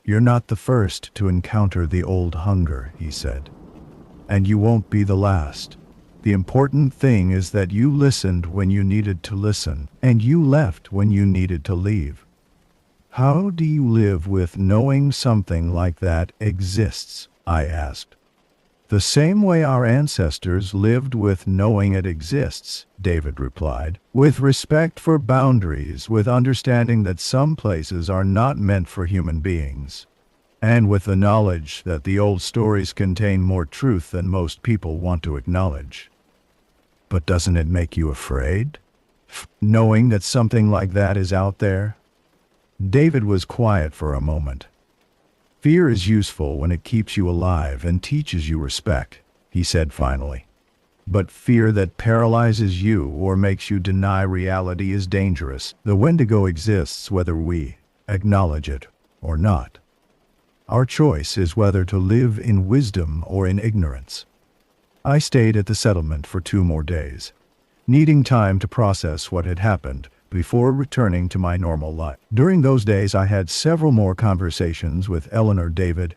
You're not the first to encounter the old hunger, he said. And you won't be the last. The important thing is that you listened when you needed to listen, and you left when you needed to leave. How do you live with knowing something like that exists? I asked. The same way our ancestors lived with knowing it exists, David replied, with respect for boundaries, with understanding that some places are not meant for human beings, and with the knowledge that the old stories contain more truth than most people want to acknowledge. But doesn't it make you afraid? Knowing that something like that is out there? David was quiet for a moment. Fear is useful when it keeps you alive and teaches you respect, he said finally. But fear that paralyzes you or makes you deny reality is dangerous. The Wendigo exists whether we acknowledge it or not. Our choice is whether to live in wisdom or in ignorance. I stayed at the settlement for 2 more days, needing time to process what had happened before returning to my normal life. During those days, I had several more conversations with Eleanor, David,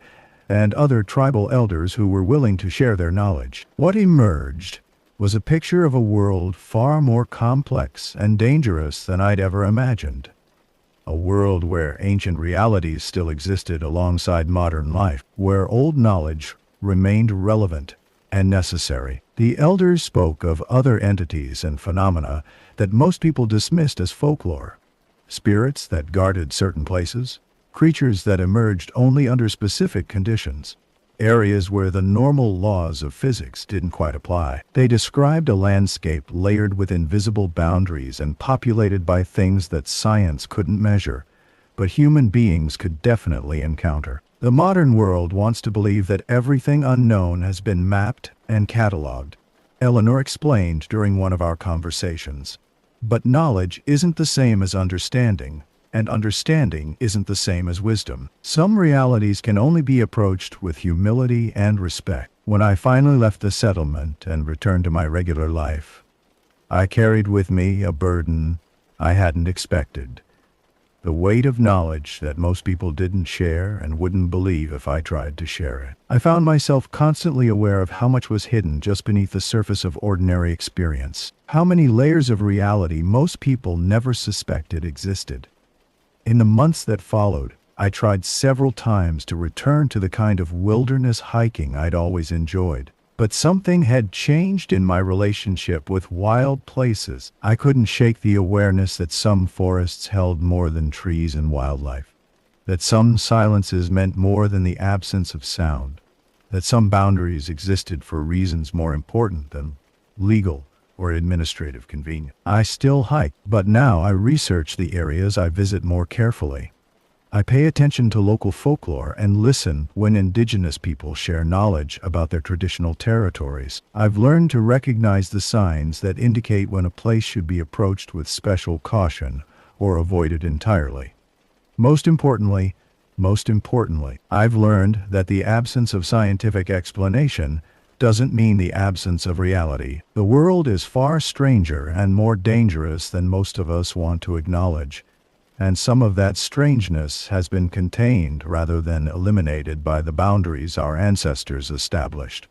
and other tribal elders who were willing to share their knowledge. What emerged was a picture of a world far more complex and dangerous than I'd ever imagined. A world where ancient realities still existed alongside modern life, where old knowledge remained relevant and necessary. The elders spoke of other entities and phenomena that most people dismissed as folklore. Spirits that guarded certain places, creatures that emerged only under specific conditions, areas where the normal laws of physics didn't quite apply. They described a landscape layered with invisible boundaries and populated by things that science couldn't measure, but human beings could definitely encounter. The modern world wants to believe that everything unknown has been mapped and cataloged, Eleanor explained during one of our conversations. But knowledge isn't the same as understanding, and understanding isn't the same as wisdom. Some realities can only be approached with humility and respect. When I finally left the settlement and returned to my regular life, I carried with me a burden I hadn't expected. The weight of knowledge that most people didn't share and wouldn't believe if I tried to share it. I found myself constantly aware of how much was hidden just beneath the surface of ordinary experience. How many layers of reality most people never suspected existed. In the months that followed, I tried several times to return to the kind of wilderness hiking I'd always enjoyed. But something had changed in my relationship with wild places. I couldn't shake the awareness that some forests held more than trees and wildlife, that some silences meant more than the absence of sound, that some boundaries existed for reasons more important than legal or administrative convenience. I still hike, but now I research the areas I visit more carefully. I pay attention to local folklore and listen when indigenous people share knowledge about their traditional territories. I've learned to recognize the signs that indicate when a place should be approached with special caution or avoided entirely. Most importantly, I've learned that the absence of scientific explanation doesn't mean the absence of reality. The world is far stranger and more dangerous than most of us want to acknowledge. And some of that strangeness has been contained rather than eliminated by the boundaries our ancestors established.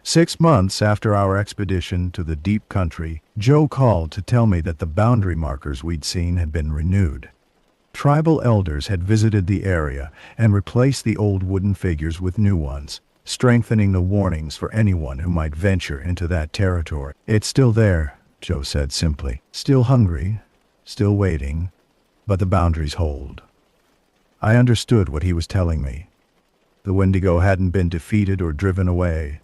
6 months after our expedition to the deep country, Joe called to tell me that the boundary markers we'd seen had been renewed. Tribal elders had visited the area and replaced the old wooden figures with new ones, strengthening the warnings for anyone who might venture into that territory. "It's still there," Joe said simply. "Still hungry, still waiting. But the boundaries hold." I understood what he was telling me. The Wendigo hadn't been defeated or driven away.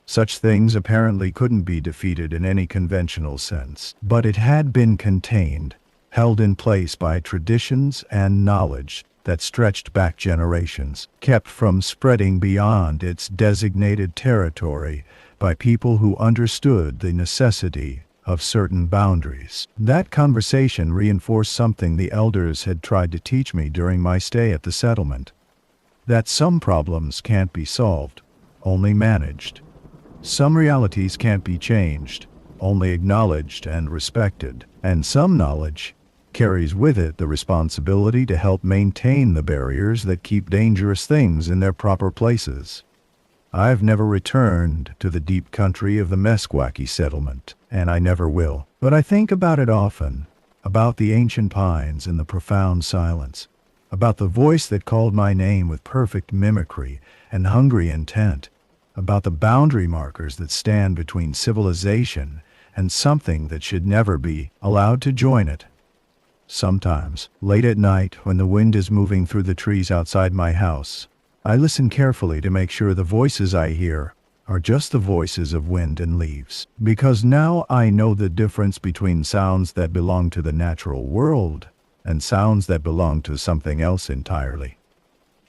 Such things apparently couldn't be defeated in any conventional sense. But it had been contained, held in place by traditions and knowledge that stretched back generations, kept from spreading beyond its designated territory by people who understood the necessity of certain boundaries. That conversation reinforced something the elders had tried to teach me during my stay at the settlement. That some problems can't be solved, only managed. Some realities can't be changed, only acknowledged and respected. And some knowledge carries with it the responsibility to help maintain the barriers that keep dangerous things in their proper places. I've never returned to the deep country of the Meskwaki settlement, and I never will. But I think about it often, about the ancient pines and the profound silence, about the voice that called my name with perfect mimicry and hungry intent, about the boundary markers that stand between civilization and something that should never be allowed to join it. Sometimes, late at night, when the wind is moving through the trees outside my house, I listen carefully to make sure the voices I hear are just the voices of wind and leaves. Because now I know the difference between sounds that belong to the natural world and sounds that belong to something else entirely.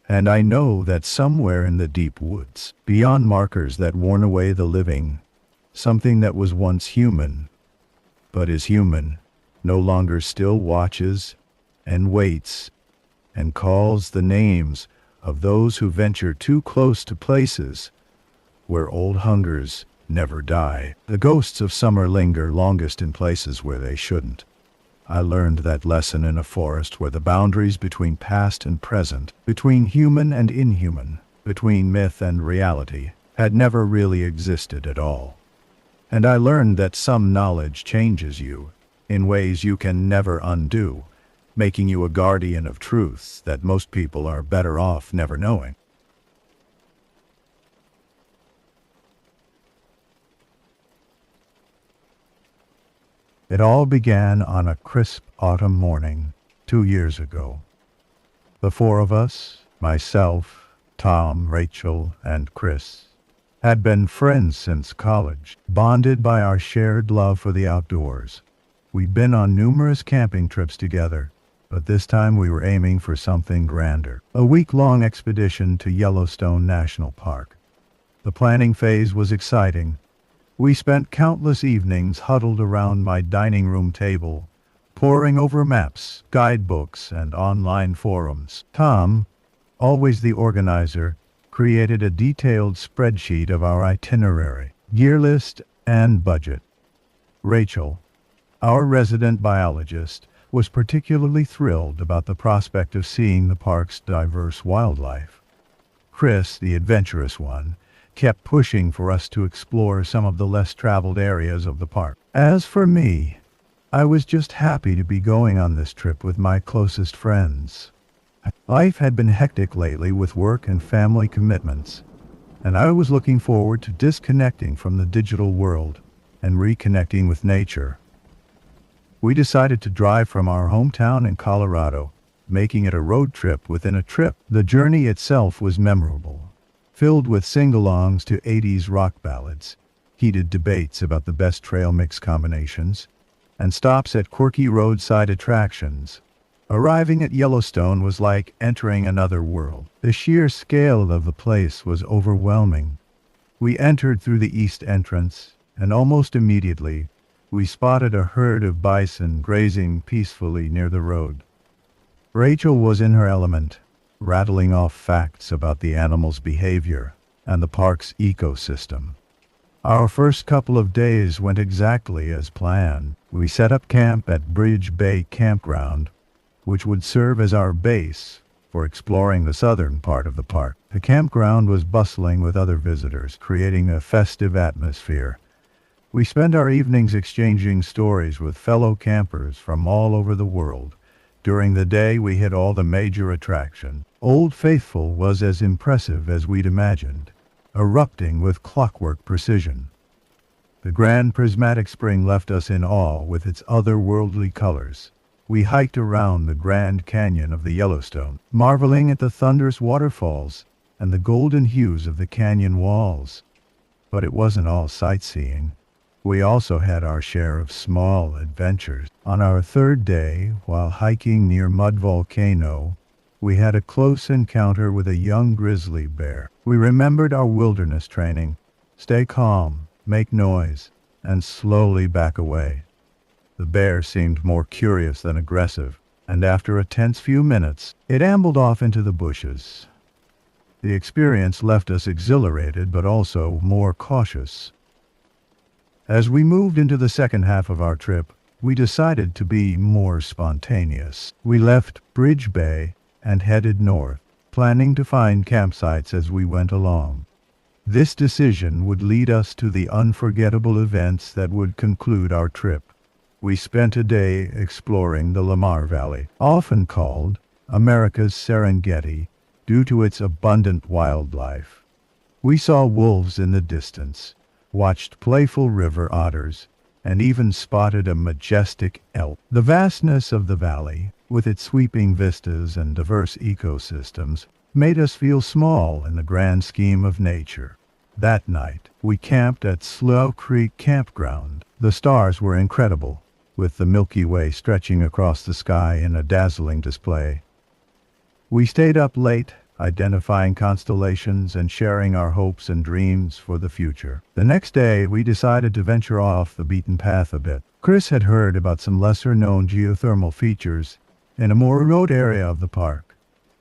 And I know that somewhere in the deep woods, beyond markers that warn away the living, something that was once human, but is human, no longer still watches and waits and calls the names of those who venture too close to places where old hungers never die. The ghosts of summer linger longest in places where they shouldn't. I learned that lesson in a forest where the boundaries between past and present, between human and inhuman, between myth and reality, had never really existed at all. And I learned that some knowledge changes you in ways you can never undo, making you a guardian of truths that most people are better off never knowing. It all began on a crisp autumn morning 2 years ago. The four of us, myself, Tom, Rachel, and Chris, had been friends since college, bonded by our shared love for the outdoors. We'd been on numerous camping trips together, but this time we were aiming for something grander. A week-long expedition to Yellowstone National Park. The planning phase was exciting. We spent countless evenings huddled around my dining room table, poring over maps, guidebooks, and online forums. Tom, always the organizer, created a detailed spreadsheet of our itinerary, gear list, and budget. Rachel, our resident biologist, was particularly thrilled about the prospect of seeing the park's diverse wildlife. Chris, the adventurous one, kept pushing for us to explore some of the less traveled areas of the park. As for me, I was just happy to be going on this trip with my closest friends. Life had been hectic lately with work and family commitments, and I was looking forward to disconnecting from the digital world and reconnecting with nature. We decided to drive from our hometown in Colorado, making it a road trip within a trip. The journey itself was memorable, filled with sing-alongs to 80s rock ballads, heated debates about the best trail mix combinations, and stops at quirky roadside attractions. Arriving at Yellowstone was like entering another world. The sheer scale of the place was overwhelming. We entered through the east entrance, and almost immediately, we spotted a herd of bison grazing peacefully near the road. Rachel was in her element, rattling off facts about the animal's behavior and the park's ecosystem. Our first couple of days went exactly as planned. We set up camp at Bridge Bay Campground, which would serve as our base for exploring the southern part of the park. The campground was bustling with other visitors, creating a festive atmosphere. We spent our evenings exchanging stories with fellow campers from all over the world. During the day, we hit all the major attractions. Old Faithful was as impressive as we'd imagined, erupting with clockwork precision. The Grand Prismatic Spring left us in awe with its otherworldly colors. We hiked around the Grand Canyon of the Yellowstone, marveling at the thunderous waterfalls and the golden hues of the canyon walls. But it wasn't all sightseeing. We also had our share of small adventures. On our third day, while hiking near Mud Volcano, we had a close encounter with a young grizzly bear. We remembered our wilderness training: stay calm, make noise, and slowly back away. The bear seemed more curious than aggressive, and after a tense few minutes, it ambled off into the bushes. The experience left us exhilarated but also more cautious. As we moved into the second half of our trip, we decided to be more spontaneous. We left Bridge Bay and headed north, planning to find campsites as we went along. This decision would lead us to the unforgettable events that would conclude our trip. We spent a day exploring the Lamar Valley, often called America's Serengeti due to its abundant wildlife. We saw wolves in the distance, watched playful river otters, and even spotted a majestic elk. The vastness of the valley, with its sweeping vistas and diverse ecosystems, made us feel small in the grand scheme of nature. That night, we camped at Slough Creek Campground. The stars were incredible, with the Milky Way stretching across the sky in a dazzling display. We stayed up late, identifying constellations and sharing our hopes and dreams for the future. The next day, we decided to venture off the beaten path a bit. Chris had heard about some lesser-known geothermal features in a more remote area of the park.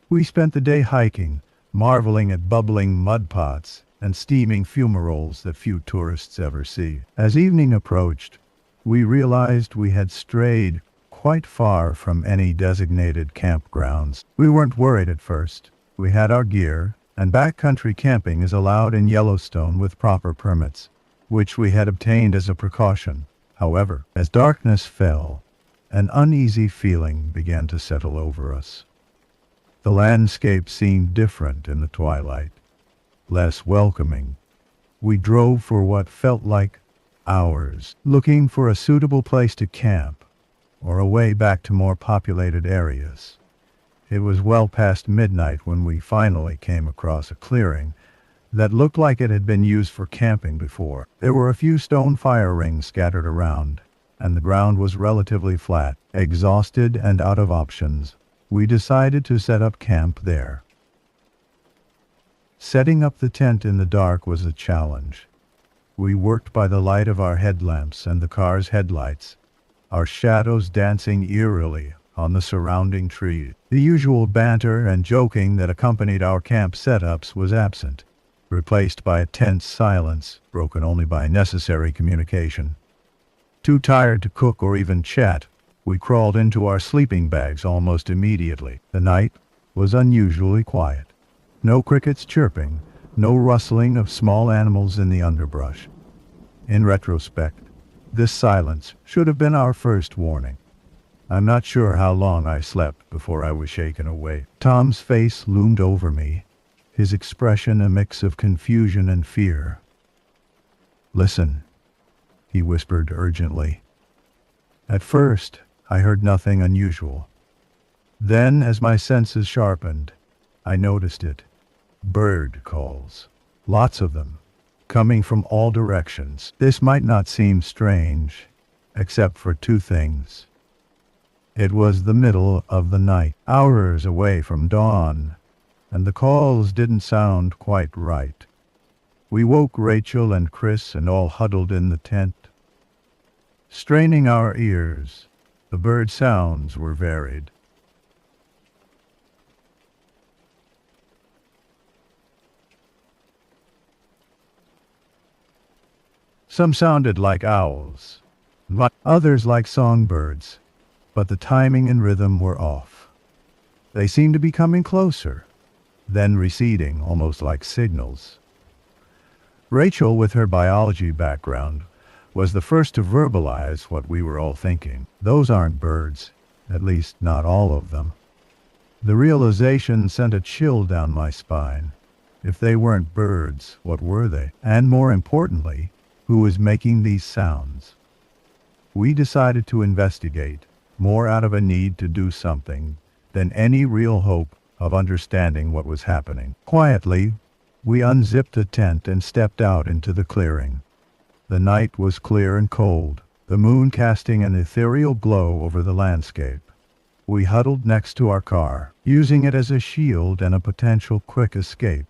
We spent the day hiking, marveling at bubbling mud pots and steaming fumaroles that few tourists ever see. As evening approached, we realized we had strayed quite far from any designated campgrounds. We weren't worried at first. We had our gear, and backcountry camping is allowed in Yellowstone with proper permits, which we had obtained as a precaution. However, as darkness fell, an uneasy feeling began to settle over us. The landscape seemed different in the twilight, less welcoming. We drove for what felt like hours, looking for a suitable place to camp, or a way back to more populated areas. It was well past midnight when we finally came across a clearing that looked like it had been used for camping before. There were a few stone fire rings scattered around, and the ground was relatively flat. Exhausted and out of options, we decided to set up camp there. Setting up the tent in the dark was a challenge. We worked by the light of our headlamps and the car's headlights, our shadows dancing eerily on the surrounding trees. The usual banter and joking that accompanied our camp setups was absent, replaced by a tense silence broken only by necessary communication. Too tired to cook or even chat, we crawled into our sleeping bags almost immediately. The night was unusually quiet. No crickets chirping, no rustling of small animals in the underbrush. In retrospect, this silence should have been our first warning. I'm not sure how long I slept before I was shaken awake. Tom's face loomed over me, his expression a mix of confusion and fear. "Listen," he whispered urgently. At first, I heard nothing unusual. Then, as my senses sharpened, I noticed it. Bird calls. Lots of them, coming from all directions. This might not seem strange, except for two things. It was the middle of the night, hours away from dawn, and the calls didn't sound quite right. We woke Rachel and Chris and all huddled in the tent. Straining our ears, the bird sounds were varied. Some sounded like owls, others like songbirds, but the timing and rhythm were off. They seemed to be coming closer, then receding, almost like signals. Rachel, with her biology background, was the first to verbalize what we were all thinking. Those aren't birds, at least not all of them. The realization sent a chill down my spine. If they weren't birds, what were they? And more importantly, who was making these sounds? We decided to investigate, more out of a need to do something than any real hope of understanding what was happening. Quietly, we unzipped the tent and stepped out into the clearing. The night was clear and cold, the moon casting an ethereal glow over the landscape. We huddled next to our car, using it as a shield and a potential quick escape.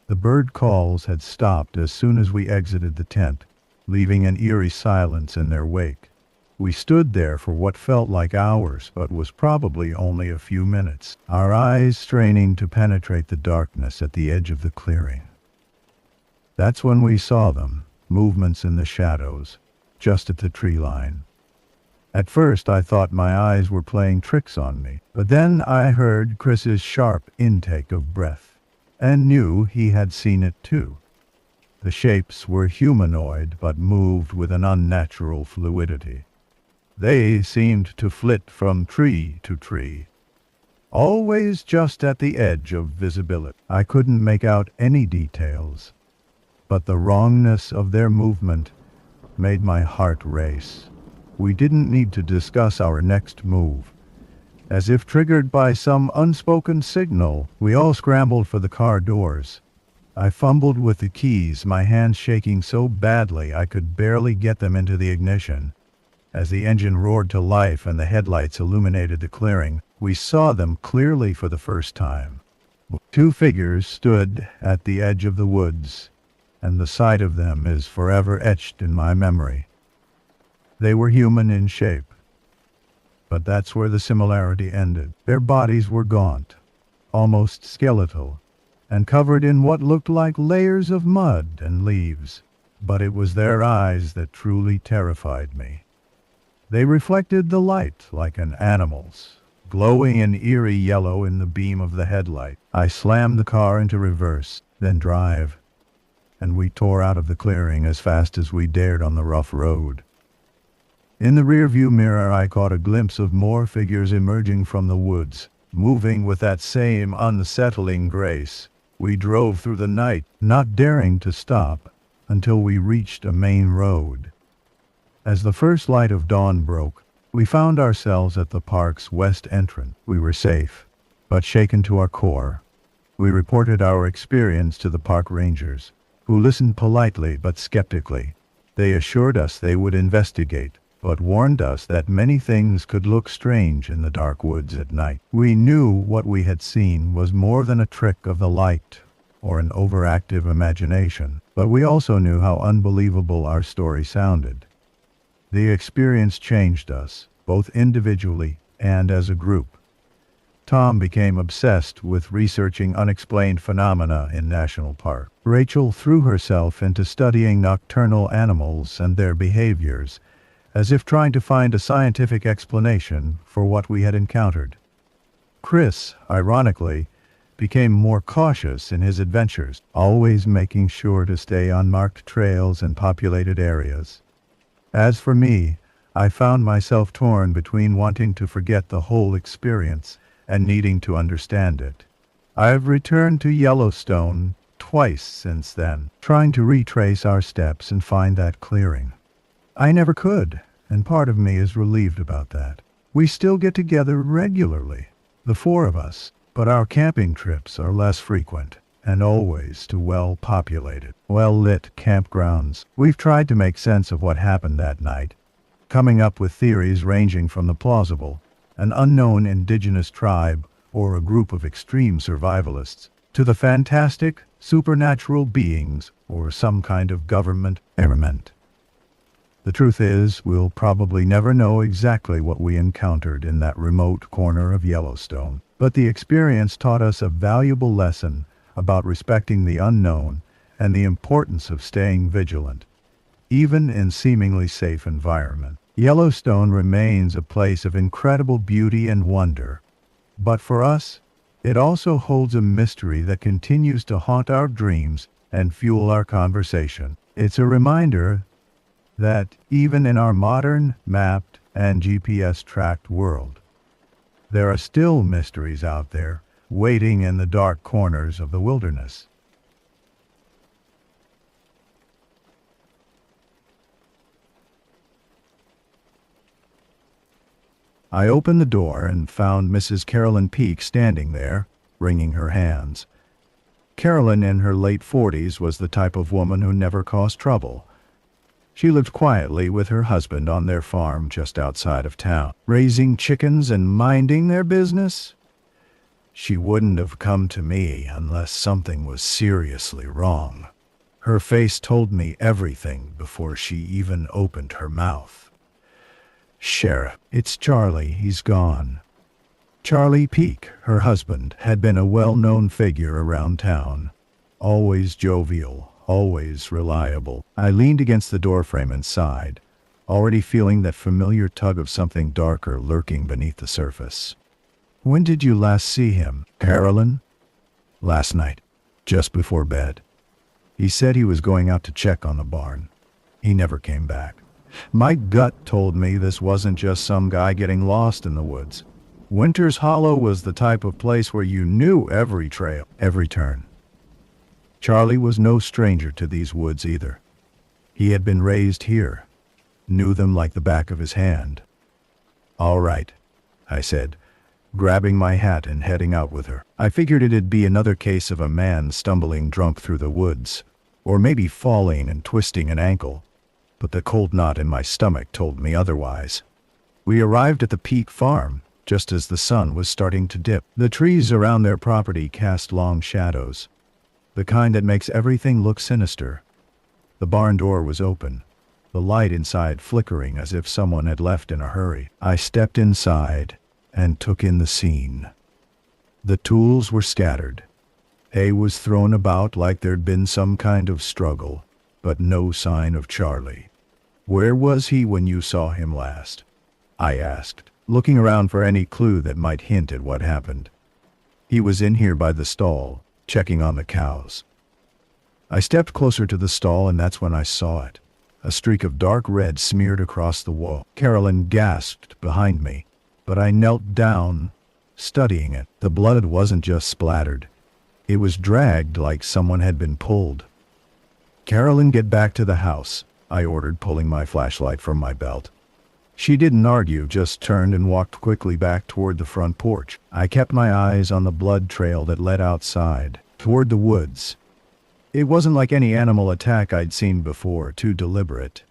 The bird calls had stopped as soon as we exited the tent, leaving an eerie silence in their wake. We stood there for what felt like hours, but was probably only a few minutes, our eyes straining to penetrate the darkness at the edge of the clearing. That's when we saw them, movements in the shadows, just at the tree line. At first I thought my eyes were playing tricks on me, but then I heard Chris's sharp intake of breath, and knew he had seen it too. The shapes were humanoid, but moved with an unnatural fluidity. They seemed to flit from tree to tree, always just at the edge of visibility. I couldn't make out any details, but the wrongness of their movement made my heart race. We didn't need to discuss our next move. As if triggered by some unspoken signal, we all scrambled for the car doors. I fumbled with the keys, my hands shaking so badly I could barely get them into the ignition. As the engine roared to life and the headlights illuminated the clearing, we saw them clearly for the first time. Two figures stood at the edge of the woods, and the sight of them is forever etched in my memory. They were human in shape, but that's where the similarity ended. Their bodies were gaunt, almost skeletal, and covered in what looked like layers of mud and leaves. But it was their eyes that truly terrified me. They reflected the light like an animal's, glowing an eerie yellow in the beam of the headlight. I slammed the car into reverse, then drive, and we tore out of the clearing as fast as we dared on the rough road. In the rearview mirror I caught a glimpse of more figures emerging from the woods, moving with that same unsettling grace. We drove through the night, not daring to stop until we reached a main road. As the first light of dawn broke, we found ourselves at the park's west entrance. We were safe, but shaken to our core. We reported our experience to the park rangers, who listened politely but skeptically. They assured us they would investigate, but warned us that many things could look strange in the dark woods at night. We knew what we had seen was more than a trick of the light or an overactive imagination, but we also knew how unbelievable our story sounded. The experience changed us, both individually and as a group. Tom became obsessed with researching unexplained phenomena in national parks. Rachel threw herself into studying nocturnal animals and their behaviors, as if trying to find a scientific explanation for what we had encountered. Chris, ironically, became more cautious in his adventures, always making sure to stay on marked trails and populated areas. As for me, I found myself torn between wanting to forget the whole experience and needing to understand it. I've returned to Yellowstone twice since then, trying to retrace our steps and find that clearing. I never could, and part of me is relieved about that. We still get together regularly, the four of us, but our camping trips are less frequent, and always to well-populated, well-lit campgrounds. We've tried to make sense of what happened that night, coming up with theories ranging from the plausible, an unknown indigenous tribe or a group of extreme survivalists, to the fantastic, supernatural beings or some kind of government element. The truth is, we'll probably never know exactly what we encountered in that remote corner of Yellowstone, but the experience taught us a valuable lesson about respecting the unknown and the importance of staying vigilant, even in seemingly safe environments. Yellowstone remains a place of incredible beauty and wonder, but for us, it also holds a mystery that continues to haunt our dreams and fuel our conversation. It's a reminder that even in our modern, mapped, and GPS-tracked world, there are still mysteries out there waiting in the dark corners of the wilderness. I opened the door and found Mrs. Carolyn Peake standing there, wringing her hands. Carolyn, in her late 40s, was the type of woman who never caused trouble. She lived quietly with her husband on their farm just outside of town, raising chickens and minding their business. She wouldn't have come to me unless something was seriously wrong. Her face told me everything before she even opened her mouth. "Sheriff, it's Charlie. He's gone." Charlie Peake, her husband, had been a well-known figure around town. Always jovial, always reliable. I leaned against the doorframe and sighed, already feeling that familiar tug of something darker lurking beneath the surface. "When did you last see him, Carolyn?" "Last night, just before bed. He said he was going out to check on the barn. He never came back. My gut told me this wasn't just some guy getting lost in the woods. Winter's Hollow was the type of place where you knew every trail, every turn. Charlie was no stranger to these woods either. He had been raised here, knew them like the back of his hand." "All right," I said, grabbing my hat and heading out with her. I figured it'd be another case of a man stumbling drunk through the woods, or maybe falling and twisting an ankle, but the cold knot in my stomach told me otherwise. We arrived at the Peake farm just as the sun was starting to dip. The trees around their property cast long shadows, the kind that makes everything look sinister. The barn door was open, the light inside flickering as if someone had left in a hurry. I stepped inside and took in the scene. The tools were scattered. Hay was thrown about like there'd been some kind of struggle, but no sign of Charlie. "Where was he when you saw him last?" I asked, looking around for any clue that might hint at what happened. "He was in here by the stall, checking on the cows." I stepped closer to the stall, and that's when I saw it. A streak of dark red smeared across the wall. Carolyn gasped behind me, but I knelt down, studying it. The blood wasn't just splattered. It was dragged like someone had been pulled. "Carolyn, get back to the house," I ordered, pulling my flashlight from my belt. She didn't argue, just turned and walked quickly back toward the front porch. I kept my eyes on the blood trail that led outside, toward the woods. It wasn't like any animal attack I'd seen before, too deliberate.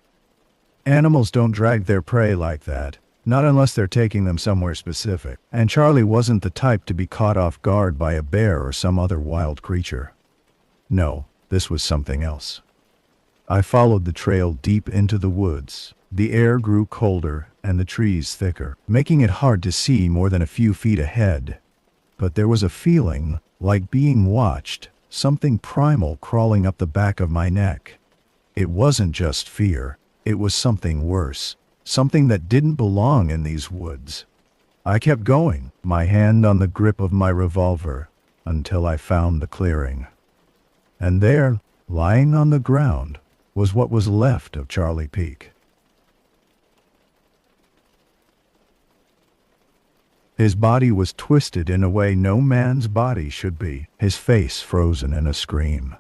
Animals don't drag their prey like that, not unless they're taking them somewhere specific. And Charlie wasn't the type to be caught off guard by a bear or some other wild creature. No, this was something else. I followed the trail deep into the woods, The air grew colder and the trees thicker, making it hard to see more than a few feet ahead. But there was a feeling like being watched, something primal crawling up the back of my neck. It wasn't just fear, it was something worse, something that didn't belong in these woods. I kept going, my hand on the grip of my revolver, until I found the clearing. And there, lying on the ground, was what was left of Charlie Peak. His body was twisted in a way no man's body should be, his face frozen in a scream.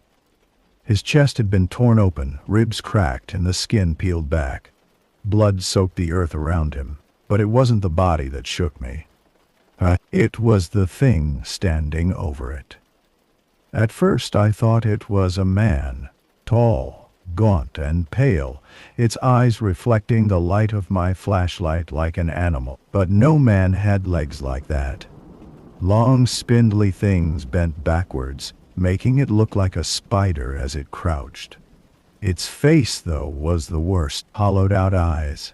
His chest had been torn open, ribs cracked, and the skin peeled back. Blood soaked the earth around him, but it wasn't the body that shook me. It was the thing standing over it. At first I thought it was a man, tall, gaunt, and pale, its eyes reflecting the light of my flashlight like an animal. But no man had legs like that. Long, spindly things bent backwards, making it look like a spider as it crouched. Its face, though, was the worst. Hollowed-out eyes.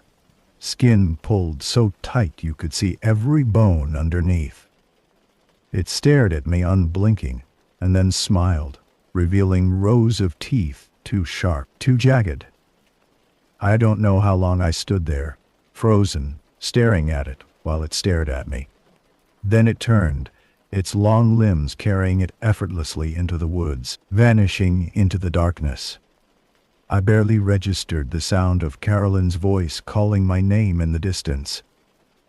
Skin pulled so tight you could see every bone underneath. It stared at me unblinking, and then smiled, revealing rows of teeth, too sharp, too jagged. I don't know how long I stood there, frozen, staring at it while it stared at me. Then it turned, its long limbs carrying it effortlessly into the woods, vanishing into the darkness. I barely registered the sound of Carolyn's voice calling my name in the distance.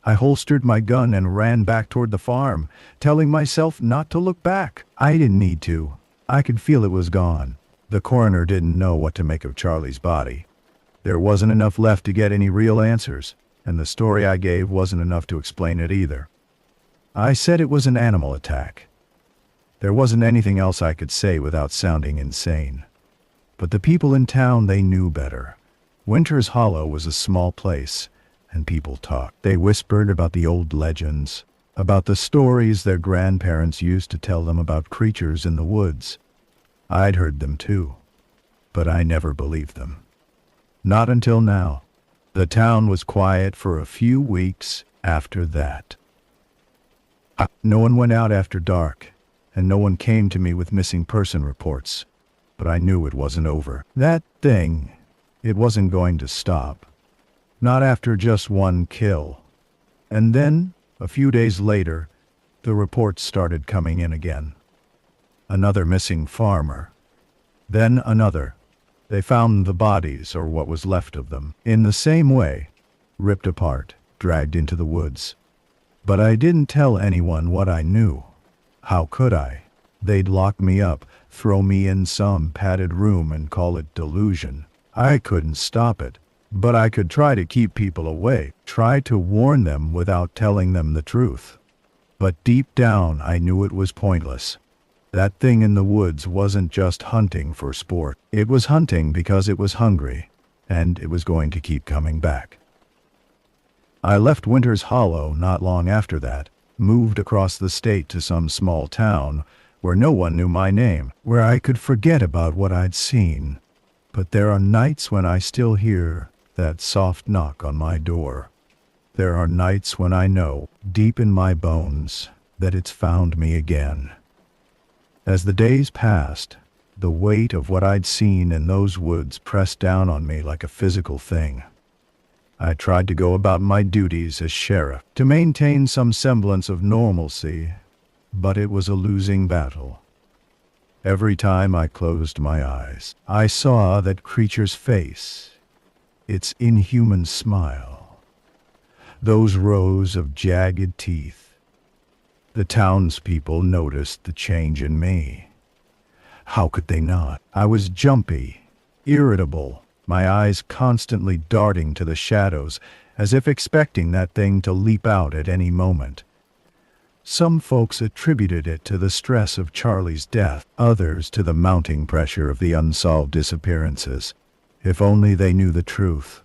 I holstered my gun and ran back toward the farm, telling myself not to look back. I didn't need to. I could feel it was gone. The coroner didn't know what to make of Charlie's body. There wasn't enough left to get any real answers, and the story I gave wasn't enough to explain it either. I said it was an animal attack. There wasn't anything else I could say without sounding insane. But the people in town, they knew better. Winter's Hollow was a small place, and people talked. They whispered about the old legends, about the stories their grandparents used to tell them about creatures in the woods. I'd heard them too, but I never believed them. Not until now. The town was quiet for a few weeks after that. No one went out after dark, and no one came to me with missing person reports. But I knew it wasn't over. That thing, it wasn't going to stop. Not after just one kill. And then, a few days later, the reports started coming in again. Another missing farmer. Then another. They found the bodies, or what was left of them, in the same way, ripped apart, dragged into the woods. But I didn't tell anyone what I knew. How could I? They'd lock me up, throw me in some padded room and call it delusion. I couldn't stop it, but I could try to keep people away, try to warn them without telling them the truth. But deep down I knew it was pointless. That thing in the woods wasn't just hunting for sport. It was hunting because it was hungry, and it was going to keep coming back. I left Winter's Hollow not long after that, moved across the state to some small town where no one knew my name, where I could forget about what I'd seen. But there are nights when I still hear that soft knock on my door. There are nights when I know, deep in my bones, that it's found me again. As the days passed, the weight of what I'd seen in those woods pressed down on me like a physical thing. I tried to go about my duties as sheriff, to maintain some semblance of normalcy, but it was a losing battle. Every time I closed my eyes, I saw that creature's face, its inhuman smile, those rows of jagged teeth. The townspeople noticed the change in me. How could they not? I was jumpy, irritable, my eyes constantly darting to the shadows, as if expecting that thing to leap out at any moment. Some folks attributed it to the stress of Charlie's death, others to the mounting pressure of the unsolved disappearances. If only they knew the truth.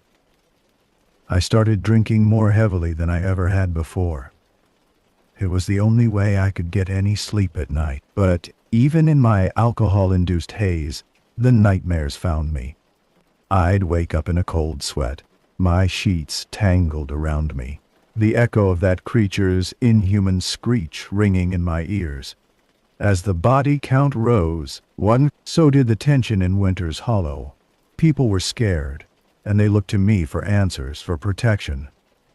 I started drinking more heavily than I ever had before. It was the only way I could get any sleep at night. But even in my alcohol-induced haze, the nightmares found me. I'd wake up in a cold sweat, My sheets tangled around me, the echo of that creature's inhuman screech ringing in my ears. As the body count rose, so did the tension in Winter's Hollow. People were scared, and they looked to me for answers, for protection.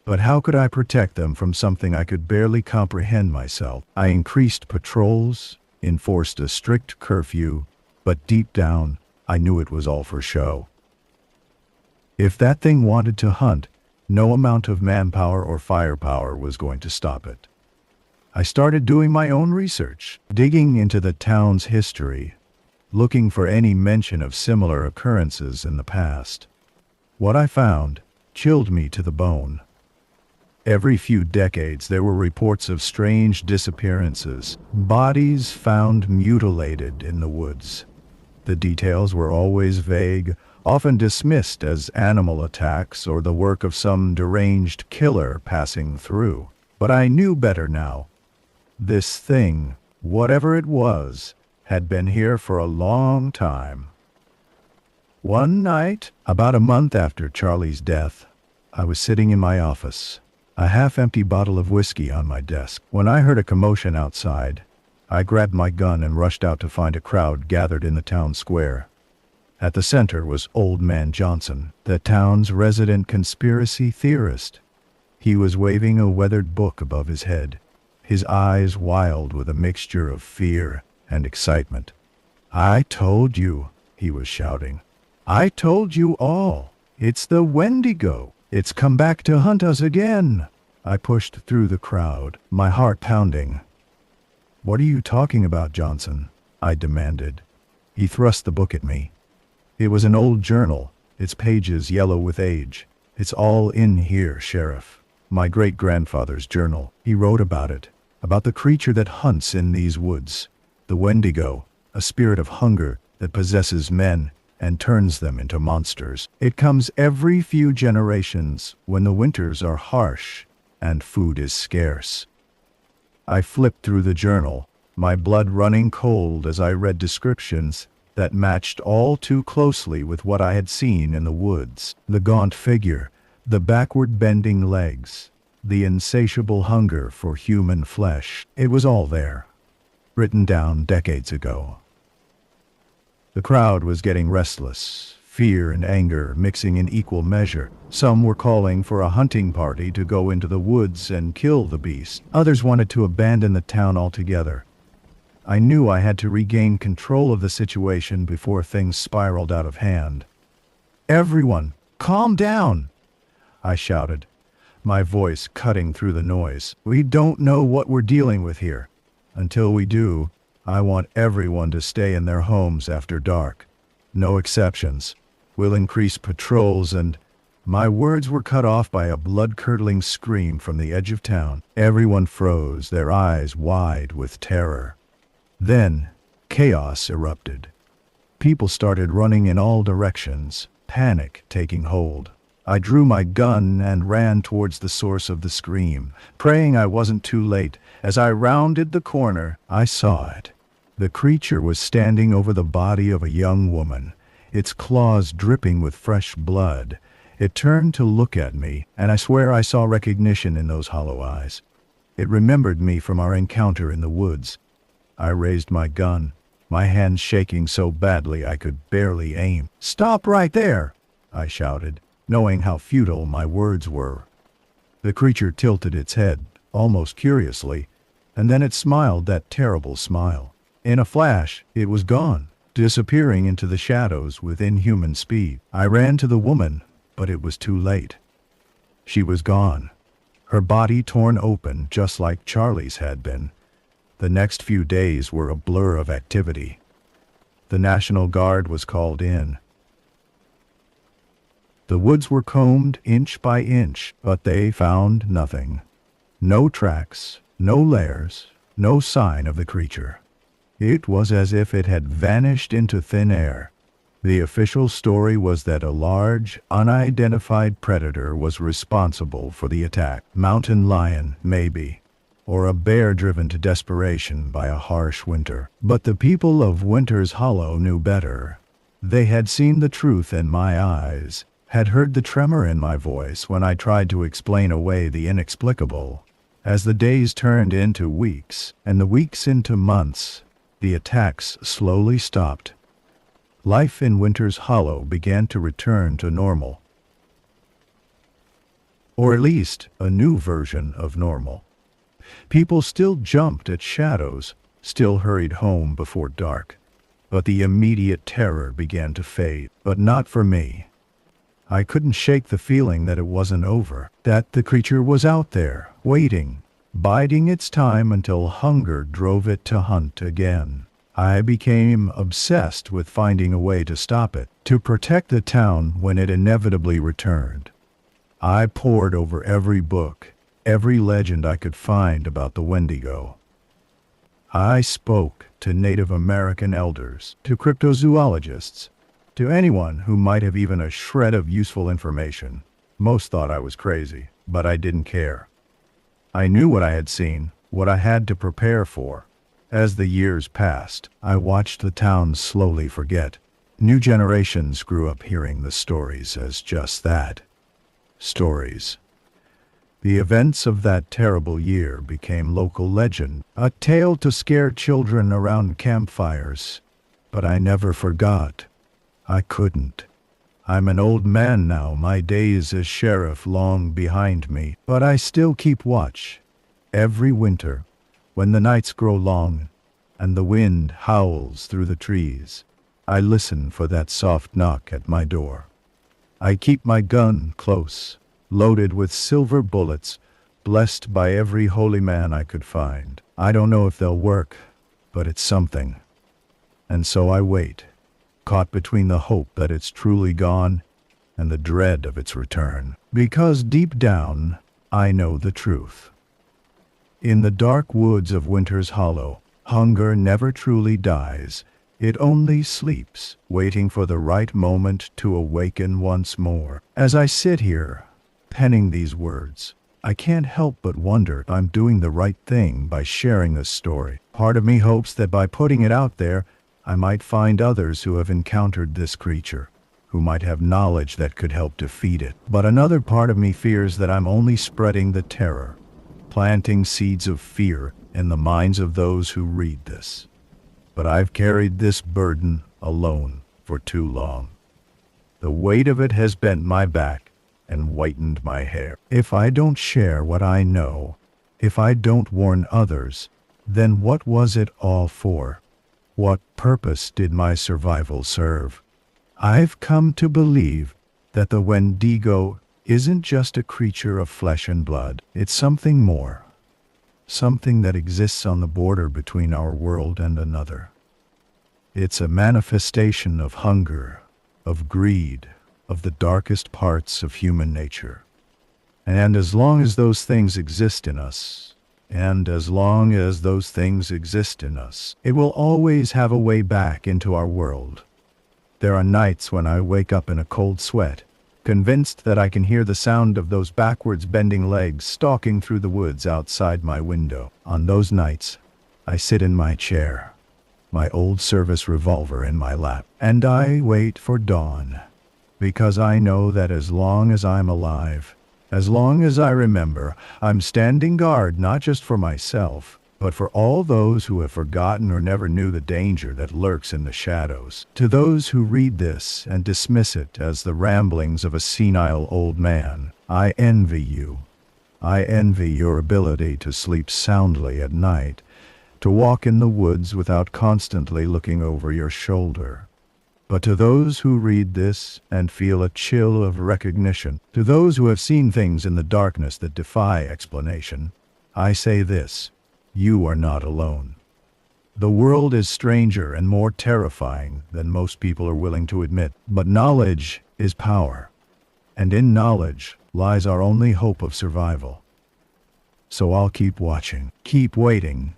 But how could I protect them from something I could barely comprehend myself? I increased patrols, enforced a strict curfew, but deep down, I knew it was all for show. If that thing wanted to hunt, no amount of manpower or firepower was going to stop it. I started doing my own research, digging into the town's history, looking for any mention of similar occurrences in the past. What I found chilled me to the bone. Every few decades there were reports of strange disappearances, bodies found mutilated in the woods. The details were always vague, often dismissed as animal attacks or the work of some deranged killer passing through. But I knew better now. This thing, whatever it was, had been here for a long time. One night, about a month after Charlie's death, I was sitting in my office, a half-empty bottle of whiskey on my desk, when I heard a commotion outside. I grabbed my gun and rushed out to find a crowd gathered in the town square. At the center was Old Man Johnson, the town's resident conspiracy theorist. He was waving a weathered book above his head, his eyes wild with a mixture of fear and excitement. "I told you," he was shouting. "I told you all. It's the Wendigo. It's come back to hunt us again." I pushed through the crowd, my heart pounding. "What are you talking about, Johnson?" I demanded. He thrust the book at me. It was an old journal, its pages yellow with age. "It's all in here, Sheriff. My great-grandfather's journal. He wrote about it, about the creature that hunts in these woods. The Wendigo, a spirit of hunger that possesses men and turns them into monsters. It comes every few generations when the winters are harsh and food is scarce." I flipped through the journal, my blood running cold as I read descriptions that matched all too closely with what I had seen in the woods. The gaunt figure, the backward-bending legs, the insatiable hunger for human flesh. It was all there, written down decades ago. The crowd was getting restless, fear and anger mixing in equal measure. Some were calling for a hunting party to go into the woods and kill the beast. Others wanted to abandon the town altogether. I knew I had to regain control of the situation before things spiraled out of hand. "Everyone, calm down!" I shouted, my voice cutting through the noise. "We don't know what we're dealing with here. Until we do, I want everyone to stay in their homes after dark. No exceptions. We'll increase patrols and—" My words were cut off by a blood-curdling scream from the edge of town. Everyone froze, their eyes wide with terror. Then, chaos erupted. People started running in all directions, panic taking hold. I drew my gun and ran towards the source of the scream, praying I wasn't too late. As I rounded the corner, I saw it. The creature was standing over the body of a young woman, its claws dripping with fresh blood. It turned to look at me, and I swear I saw recognition in those hollow eyes. It remembered me from our encounter in the woods. I raised my gun, my hands shaking so badly I could barely aim. "Stop right there!" I shouted, knowing how futile my words were. The creature tilted its head, almost curiously, and then it smiled that terrible smile. In a flash, it was gone, disappearing into the shadows with inhuman speed. I ran to the woman, but it was too late. She was gone, her body torn open just like Charlie's had been. The next few days were a blur of activity. The National Guard was called in. The woods were combed inch by inch, but they found nothing. No tracks, no layers, no sign of the creature. It was as if it had vanished into thin air. The official story was that a large, unidentified predator was responsible for the attack. Mountain lion, maybe, or a bear driven to desperation by a harsh winter. But the people of Winter's Hollow knew better. They had seen the truth in my eyes, had heard the tremor in my voice when I tried to explain away the inexplicable. As the days turned into weeks, and the weeks into months, the attacks slowly stopped. Life in Winter's Hollow began to return to normal. Or at least, a new version of normal. People still jumped at shadows, still hurried home before dark. But the immediate terror began to fade. But not for me. I couldn't shake the feeling that it wasn't over, that the creature was out there, waiting, biding its time until hunger drove it to hunt again. I became obsessed with finding a way to stop it, to protect the town when it inevitably returned. I pored over every book, every legend I could find about the Wendigo. I spoke to Native American elders, to cryptozoologists, to anyone who might have even a shred of useful information. Most thought I was crazy, but I didn't care. I knew what I had seen, what I had to prepare for. As the years passed, I watched the town slowly forget. New generations grew up hearing the stories as just that. Stories. The events of that terrible year became local legend, a tale to scare children around campfires. But I never forgot. I couldn't. I'm an old man now, my days as sheriff long behind me, but I still keep watch. Every winter, when the nights grow long, and the wind howls through the trees, I listen for that soft knock at my door. I keep my gun close, loaded with silver bullets, blessed by every holy man I could find. I don't know if they'll work, but it's something. And so I wait, caught between the hope that it's truly gone and the dread of its return. Because deep down, I know the truth. In the dark woods of Winter's Hollow, hunger never truly dies. It only sleeps, waiting for the right moment to awaken once more. As I sit here, penning these words, I can't help but wonder if I'm doing the right thing by sharing this story. Part of me hopes that by putting it out there, I might find others who have encountered this creature, who might have knowledge that could help defeat it. But another part of me fears that I'm only spreading the terror, planting seeds of fear in the minds of those who read this. But I've carried this burden alone for too long. The weight of it has bent my back and whitened my hair. If I don't share what I know, if I don't warn others, then what was it all for? What purpose did my survival serve? I've come to believe that the Wendigo isn't just a creature of flesh and blood. It's something more. Something that exists on the border between our world and another. It's a manifestation of hunger, of greed, of the darkest parts of human nature. And as long as those things exist in us, it will always have a way back into our world. There are nights when I wake up in a cold sweat, convinced that I can hear the sound of those backwards bending legs stalking through the woods outside my window. On those nights, I sit in my chair, my old service revolver in my lap, and I wait for dawn, because I know that as long as I'm alive, as long as I remember, I'm standing guard not just for myself, but for all those who have forgotten or never knew the danger that lurks in the shadows. To those who read this and dismiss it as the ramblings of a senile old man, I envy you. I envy your ability to sleep soundly at night, to walk in the woods without constantly looking over your shoulder. But to those who read this and feel a chill of recognition, to those who have seen things in the darkness that defy explanation, I say this: you are not alone. The world is stranger and more terrifying than most people are willing to admit, but knowledge is power, and in knowledge lies our only hope of survival. So I'll keep watching, keep waiting,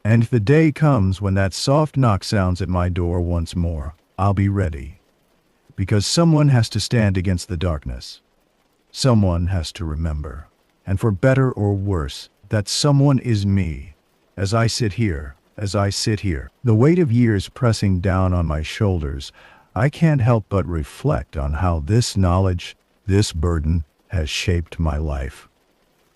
and if the day comes when that soft knock sounds at my door once more, I'll be ready, because someone has to stand against the darkness. Someone has to remember, and for better or worse, that someone is me. As I sit here, the weight of years pressing down on my shoulders, I can't help but reflect on how this knowledge, this burden, has shaped my life.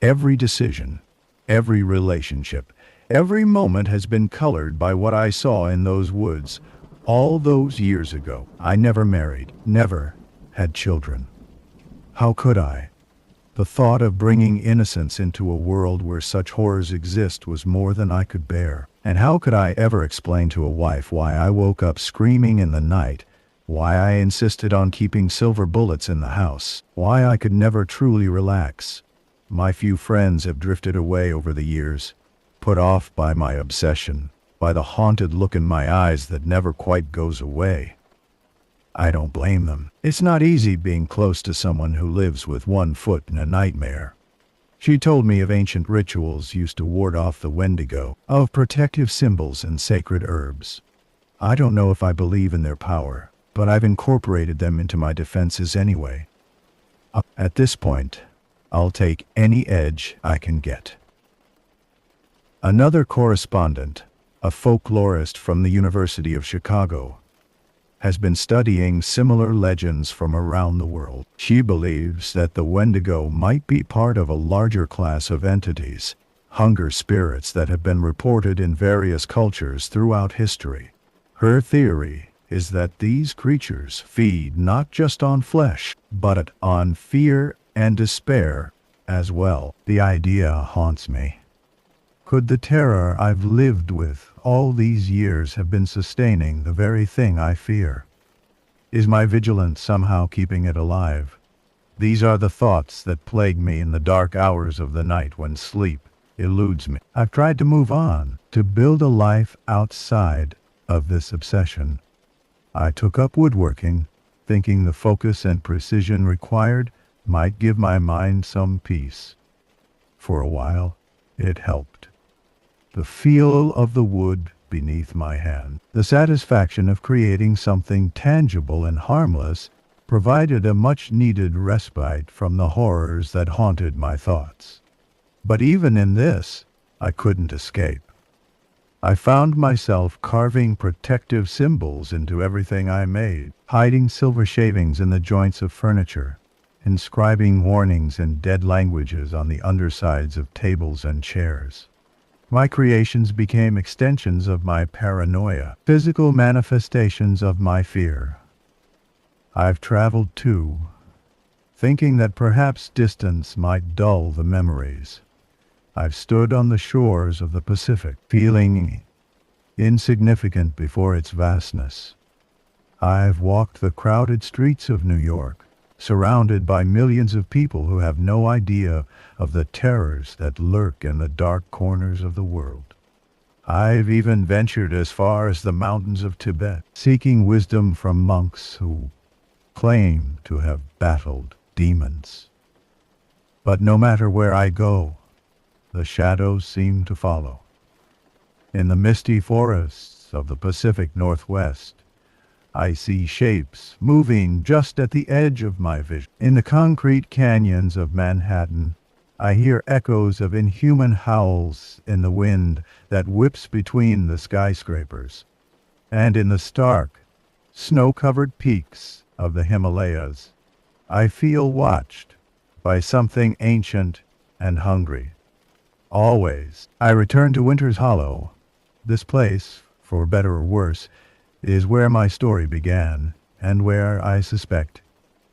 Every decision, every relationship, every moment has been colored by what I saw in those woods all those years ago. I never married, never had children. How could I? The thought of bringing innocence into a world where such horrors exist was more than I could bear. And how could I ever explain to a wife why I woke up screaming in the night, why I insisted on keeping silver bullets in the house, why I could never truly relax? My few friends have drifted away over the years, put off by my obsession, by the haunted look in my eyes that never quite goes away. I don't blame them. It's not easy being close to someone who lives with one foot in a nightmare. She told me of ancient rituals used to ward off the Wendigo, of protective symbols and sacred herbs. I don't know if I believe in their power, but I've incorporated them into my defenses anyway. At this point, I'll take any edge I can get. Another correspondent, a folklorist from the University of Chicago, has been studying similar legends from around the world. She believes that the Wendigo might be part of a larger class of entities, hunger spirits that have been reported in various cultures throughout history. Her theory is that these creatures feed not just on flesh, but on fear and despair as well. The idea haunts me. Could the terror I've lived with all these years have been sustaining the very thing I fear? Is my vigilance somehow keeping it alive? These are the thoughts that plague me in the dark hours of the night when sleep eludes me. I've tried to move on, to build a life outside of this obsession. I took up woodworking, thinking the focus and precision required might give my mind some peace. For a while, it helped. The feel of the wood beneath my hand, the satisfaction of creating something tangible and harmless, provided a much-needed respite from the horrors that haunted my thoughts. But even in this, I couldn't escape. I found myself carving protective symbols into everything I made, hiding silver shavings in the joints of furniture, inscribing warnings in dead languages on the undersides of tables and chairs. My creations became extensions of my paranoia, physical manifestations of my fear. I've traveled too, thinking that perhaps distance might dull the memories. I've stood on the shores of the Pacific, feeling insignificant before its vastness. I've walked the crowded streets of New York, surrounded by millions of people who have no idea of the terrors that lurk in the dark corners of the world. I've even ventured as far as the mountains of Tibet, seeking wisdom from monks who claim to have battled demons. But no matter where I go, the shadows seem to follow. In the misty forests of the Pacific Northwest, I see shapes moving just at the edge of my vision. In the concrete canyons of Manhattan, I hear echoes of inhuman howls in the wind that whips between the skyscrapers. And in the stark, snow-covered peaks of the Himalayas, I feel watched by something ancient and hungry. Always, I return to Winter's Hollow. This place, for better or worse, is where my story began, and where, I suspect,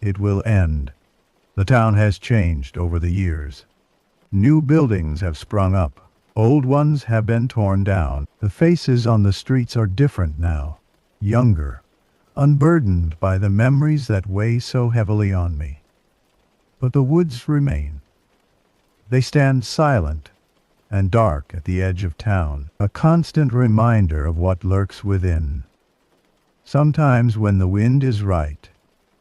it will end. The town has changed over the years. New buildings have sprung up. Old ones have been torn down. The faces on the streets are different now, younger, unburdened by the memories that weigh so heavily on me. But the woods remain. They stand silent and dark at the edge of town, a constant reminder of what lurks within. Sometimes when the wind is right,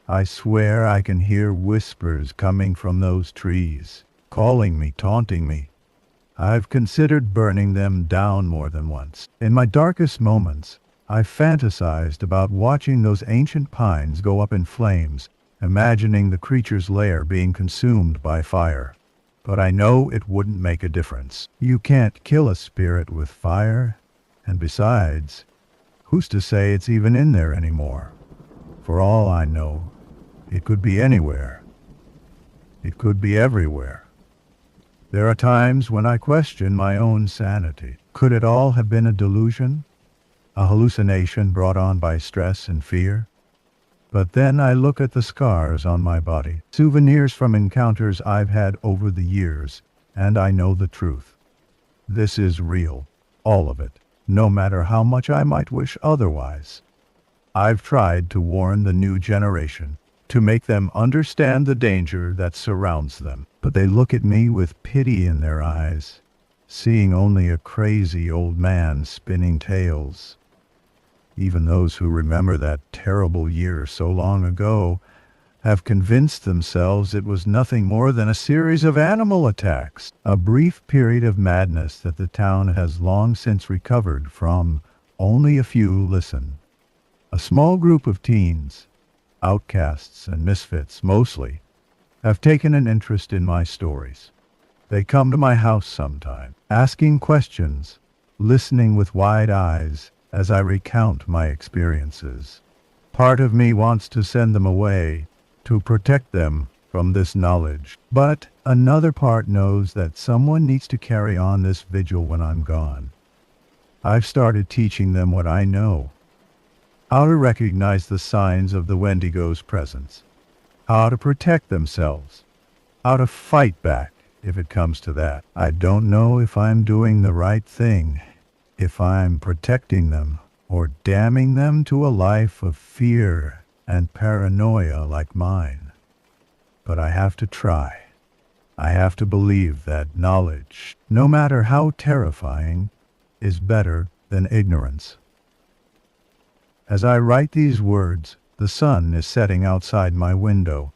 I swear I can hear whispers coming from those trees, calling me, taunting me. I've considered burning them down more than once. In my darkest moments, I've fantasized about watching those ancient pines go up in flames, imagining the creature's lair being consumed by fire. But I know it wouldn't make a difference. You can't kill a spirit with fire, and besides, who's to say it's even in there anymore? For all I know, it could be anywhere. It could be everywhere. There are times when I question my own sanity. Could it all have been a delusion? A hallucination brought on by stress and fear? But then I look at the scars on my body, souvenirs from encounters I've had over the years, and I know the truth. This is real, all of it, no matter how much I might wish otherwise. I've tried to warn the new generation, to make them understand the danger that surrounds them, but they look at me with pity in their eyes, seeing only a crazy old man spinning tales. Even those who remember that terrible year so long ago have convinced themselves it was nothing more than a series of animal attacks, a brief period of madness that the town has long since recovered from. Only a few listen. A small group of teens, outcasts and misfits mostly, have taken an interest in my stories. They come to my house sometime, asking questions, listening with wide eyes as I recount my experiences. Part of me wants to send them away, to protect them from this knowledge. But another part knows that someone needs to carry on this vigil when I'm gone. I've started teaching them what I know. How to recognize the signs of the Wendigo's presence. How to protect themselves. How to fight back if it comes to that. I don't know if I'm doing the right thing, if I'm protecting them or damning them to a life of fear and paranoia like mine. But I have to try. I have to believe that knowledge, no matter how terrifying, is better than ignorance. As I write these words, the sun is setting outside my window.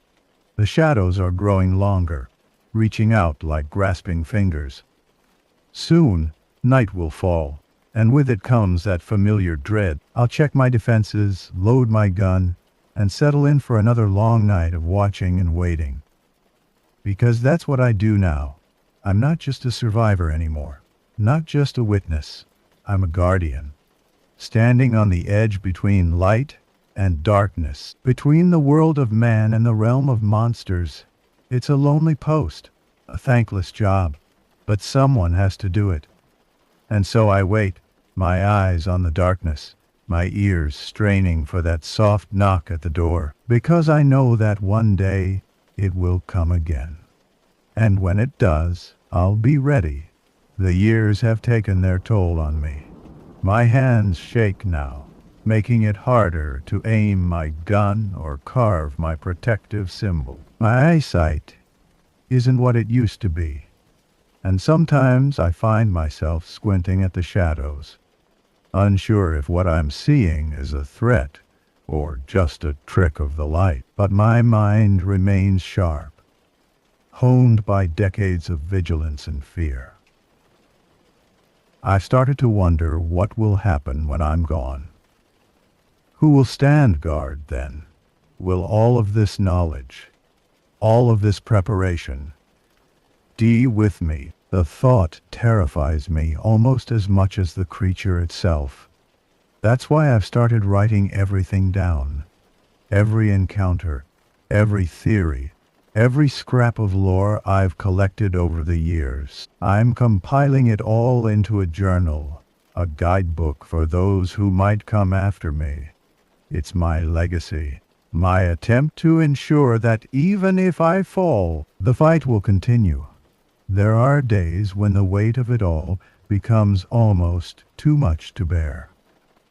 The shadows are growing longer, reaching out like grasping fingers. Soon, night will fall, and with it comes that familiar dread. I'll check my defenses, load my gun, and settle in for another long night of watching and waiting. Because that's what I do now. I'm not just a survivor anymore, not just a witness. I'm a guardian, standing on the edge between light and darkness, between the world of man and the realm of monsters. It's a lonely post, a thankless job, but someone has to do it. And so I wait, my eyes on the darkness, my ears straining for that soft knock at the door, because I know that one day it will come again. And when it does, I'll be ready. The years have taken their toll on me. My hands shake now, making it harder to aim my gun or carve my protective symbol. My eyesight isn't what it used to be, and sometimes I find myself squinting at the shadows, unsure if what I'm seeing is a threat or just a trick of the light. But my mind remains sharp, honed by decades of vigilance and fear. I've started to wonder what will happen when I'm gone. Who will stand guard then? Will all of this knowledge, all of this preparation, be with me? The thought terrifies me almost as much as the creature itself. That's why I've started writing everything down. Every encounter, every theory, every scrap of lore I've collected over the years. I'm compiling it all into a journal, a guidebook for those who might come after me. It's my legacy, my attempt to ensure that even if I fall, the fight will continue. There are days when the weight of it all becomes almost too much to bear.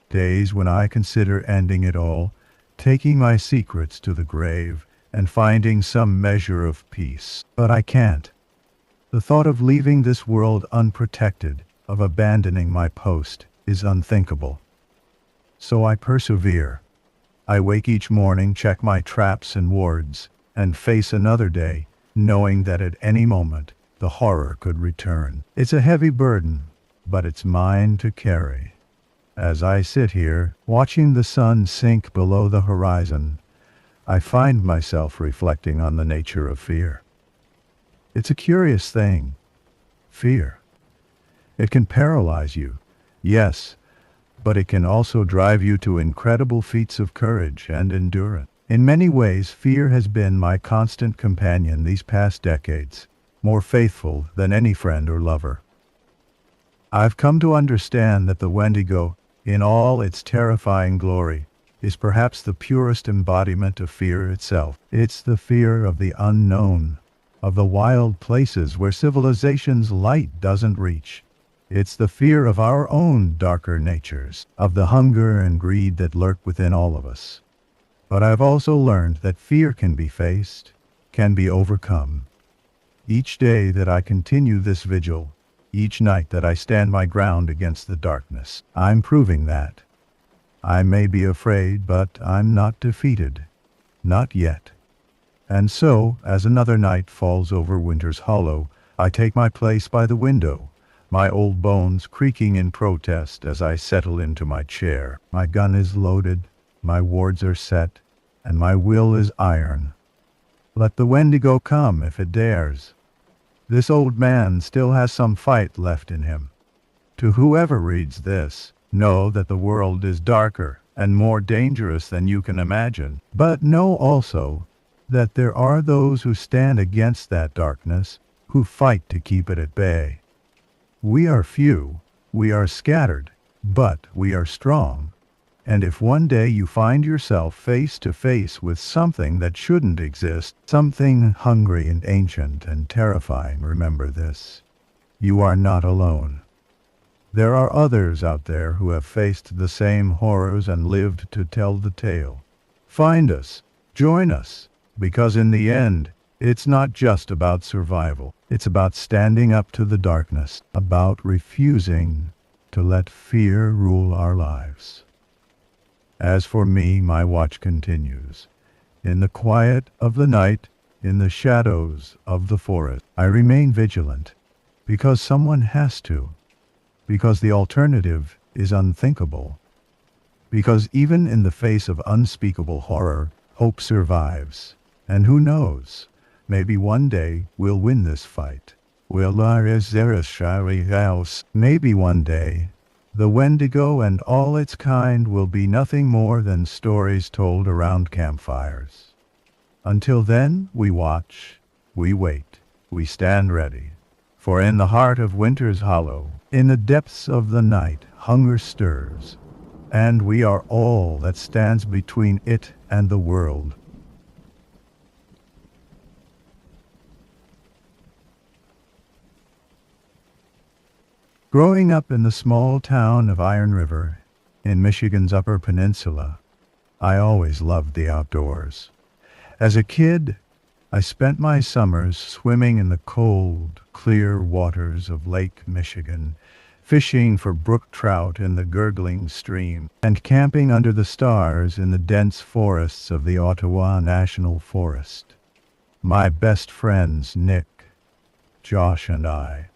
Days when I consider ending it all, taking my secrets to the grave, and finding some measure of peace. But I can't. The thought of leaving this world unprotected, of abandoning my post, is unthinkable. So I persevere. I wake each morning, check my traps and wards, and face another day, knowing that at any moment, the horror could return. It's a heavy burden, but it's mine to carry. As I sit here, watching the sun sink below the horizon, I find myself reflecting on the nature of fear. It's a curious thing. Fear. It can paralyze you, yes, but it can also drive you to incredible feats of courage and endurance. In many ways, fear has been my constant companion these past decades, more faithful than any friend or lover. I've come to understand that the Wendigo, in all its terrifying glory, is perhaps the purest embodiment of fear itself. It's the fear of the unknown, of the wild places where civilization's light doesn't reach. It's the fear of our own darker natures, of the hunger and greed that lurk within all of us. But I've also learned that fear can be faced, can be overcome. Each day that I continue this vigil, each night that I stand my ground against the darkness, I'm proving that. I may be afraid, but I'm not defeated. Not yet. And so, as another night falls over Winter's Hollow, I take my place by the window, my old bones creaking in protest as I settle into my chair. My gun is loaded, my wards are set, and my will is iron. Let the Wendigo come if it dares. This old man still has some fight left in him. To whoever reads this, know that the world is darker and more dangerous than you can imagine. But know also that there are those who stand against that darkness, who fight to keep it at bay. We are few, we are scattered, but we are strong. And if one day you find yourself face to face with something that shouldn't exist, something hungry and ancient and terrifying, remember this: you are not alone. There are others out there who have faced the same horrors and lived to tell the tale. Find us, join us, because in the end, it's not just about survival. It's about standing up to the darkness, about refusing to let fear rule our lives. As for me, my watch continues. In the quiet of the night, in the shadows of the forest, I remain vigilant, because someone has to, because the alternative is unthinkable, because even in the face of unspeakable horror, hope survives. And who knows? Maybe one day we'll win this fight. Maybe one day the Wendigo and all its kind will be nothing more than stories told around campfires. Until then, we watch, we wait, we stand ready. For in the heart of Winter's Hollow, in the depths of the night, hunger stirs, and we are all that stands between it and the world. Growing up in the small town of Iron River, in Michigan's Upper Peninsula, I always loved the outdoors. As a kid, I spent my summers swimming in the cold, clear waters of Lake Michigan, fishing for brook trout in the gurgling stream, and camping under the stars in the dense forests of the Ottawa National Forest. My best friends, Nick, Josh, and I,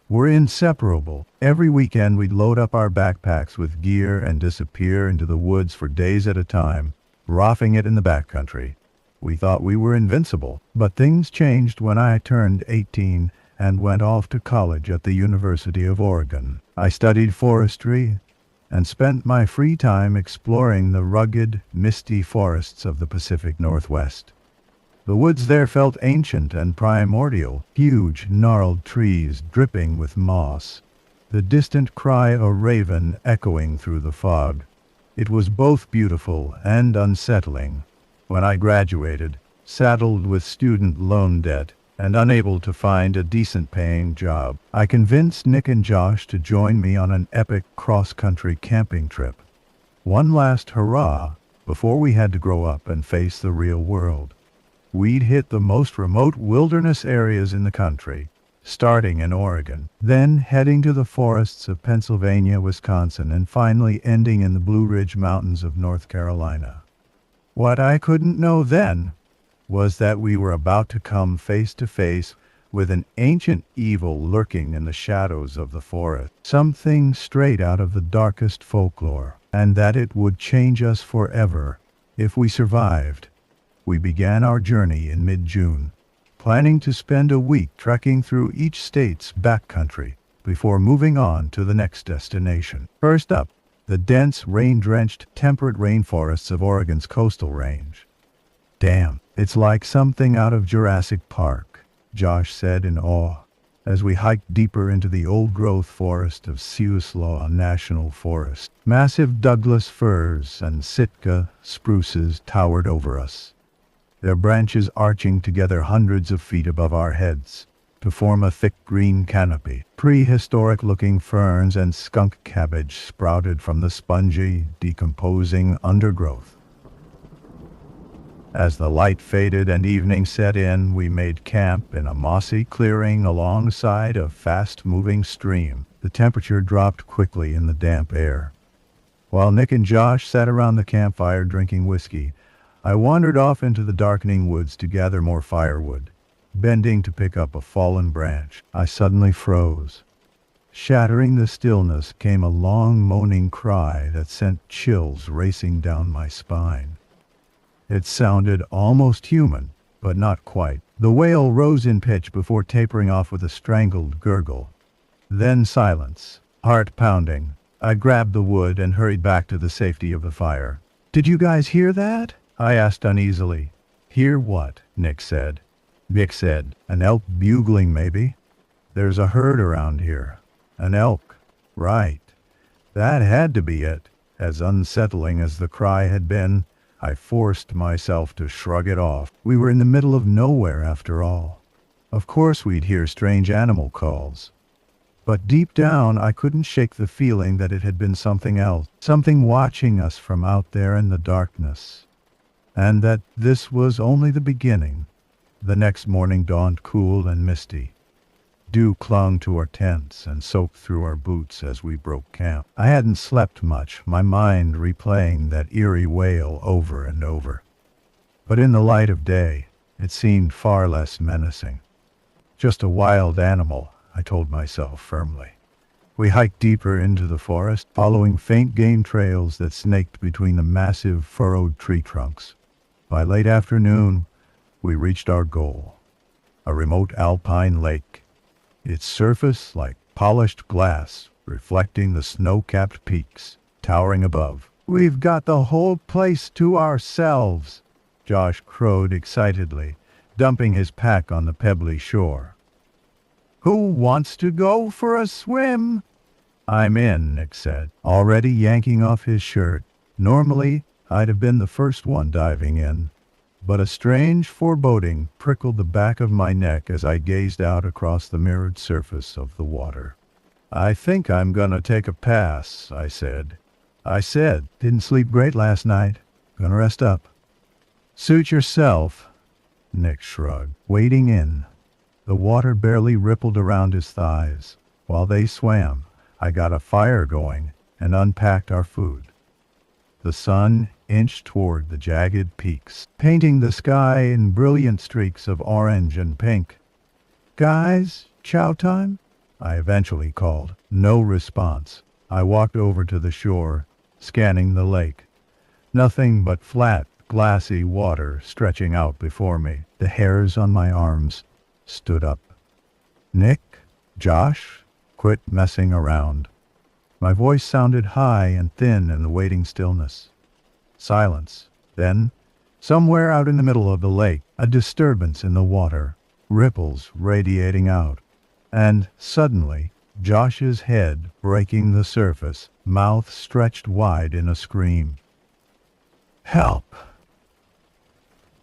were inseparable. Every weekend we'd load up our backpacks with gear and disappear into the woods for days at a time, roughing it in the backcountry. We thought we were invincible, but things changed when I turned 18 and went off to college at the University of Oregon. I studied forestry and spent my free time exploring the rugged, misty forests of the Pacific Northwest. The woods there felt ancient and primordial, huge, gnarled trees dripping with moss, the distant cry of a raven echoing through the fog. It was both beautiful and unsettling. When I graduated, saddled with student loan debt and unable to find a decent-paying job, I convinced Nick and Josh to join me on an epic cross-country camping trip. One last hurrah before we had to grow up and face the real world. We'd hit the most remote wilderness areas in the country, starting in Oregon, then heading to the forests of Pennsylvania, Wisconsin, and finally ending in the Blue Ridge Mountains of North Carolina. What I couldn't know then was that we were about to come face to face with an ancient evil lurking in the shadows of the forest, something straight out of the darkest folklore, and that it would change us forever if we survived. We began our journey in mid-June, planning to spend a week trekking through each state's backcountry before moving on to the next destination. First up, the dense, rain-drenched, temperate rainforests of Oregon's coastal range. "Damn, it's like something out of Jurassic Park," Josh said in awe, as we hiked deeper into the old-growth forest of Siuslaw National Forest. Massive Douglas firs and Sitka spruces towered over us, their branches arching together hundreds of feet above our heads to form a thick green canopy. Prehistoric-looking ferns and skunk cabbage sprouted from the spongy, decomposing undergrowth. As the light faded and evening set in, we made camp in a mossy clearing alongside a fast-moving stream. The temperature dropped quickly in the damp air. While Nick and Josh sat around the campfire drinking whiskey, I wandered off into the darkening woods to gather more firewood. Bending to pick up a fallen branch, I suddenly froze. Shattering the stillness came a long moaning cry that sent chills racing down my spine. It sounded almost human, but not quite. The wail rose in pitch before tapering off with a strangled gurgle. Then silence, heart pounding. I grabbed the wood and hurried back to the safety of the fire. "Did you guys hear that?" I asked uneasily. "Hear what?" Nick said. Vic said, "An elk bugling, maybe. There's a herd around here. An elk. Right. That had to be it." As unsettling as the cry had been, I forced myself to shrug it off. We were in the middle of nowhere after all. Of course we'd hear strange animal calls. But deep down I couldn't shake the feeling that it had been something else, something watching us from out there in the darkness. And that this was only the beginning. The next morning dawned cool and misty. Dew clung to our tents and soaked through our boots as we broke camp. I hadn't slept much, my mind replaying that eerie wail over and over. But in the light of day, it seemed far less menacing. Just a wild animal, I told myself firmly. We hiked deeper into the forest, following faint game trails that snaked between the massive furrowed tree trunks. By late afternoon, we reached our goal, a remote alpine lake, its surface like polished glass, reflecting the snow-capped peaks towering above. "We've got the whole place to ourselves," Josh crowed excitedly, dumping his pack on the pebbly shore. "Who wants to go for a swim?" "I'm in," Nick said, already yanking off his shirt. Normally, I'd have been the first one diving in, but a strange foreboding prickled the back of my neck as I gazed out across the mirrored surface of the water. "I think I'm gonna take a pass," I said. "Didn't sleep great last night. Gonna rest up." "Suit yourself," Nick shrugged, wading in. The water barely rippled around his thighs. While they swam, I got a fire going and unpacked our food. The sun inched toward the jagged peaks, painting the sky in brilliant streaks of orange and pink. "Guys, chow time?" I eventually called. No response. I walked over to the shore, scanning the lake. Nothing but flat, glassy water stretching out before me. The hairs on my arms stood up. "Nick? Josh? Quit messing around." My voice sounded high and thin in the waiting stillness. Silence. Then, somewhere out in the middle of the lake, a disturbance in the water, ripples radiating out. And, suddenly, Josh's head breaking the surface, mouth stretched wide in a scream. "Help!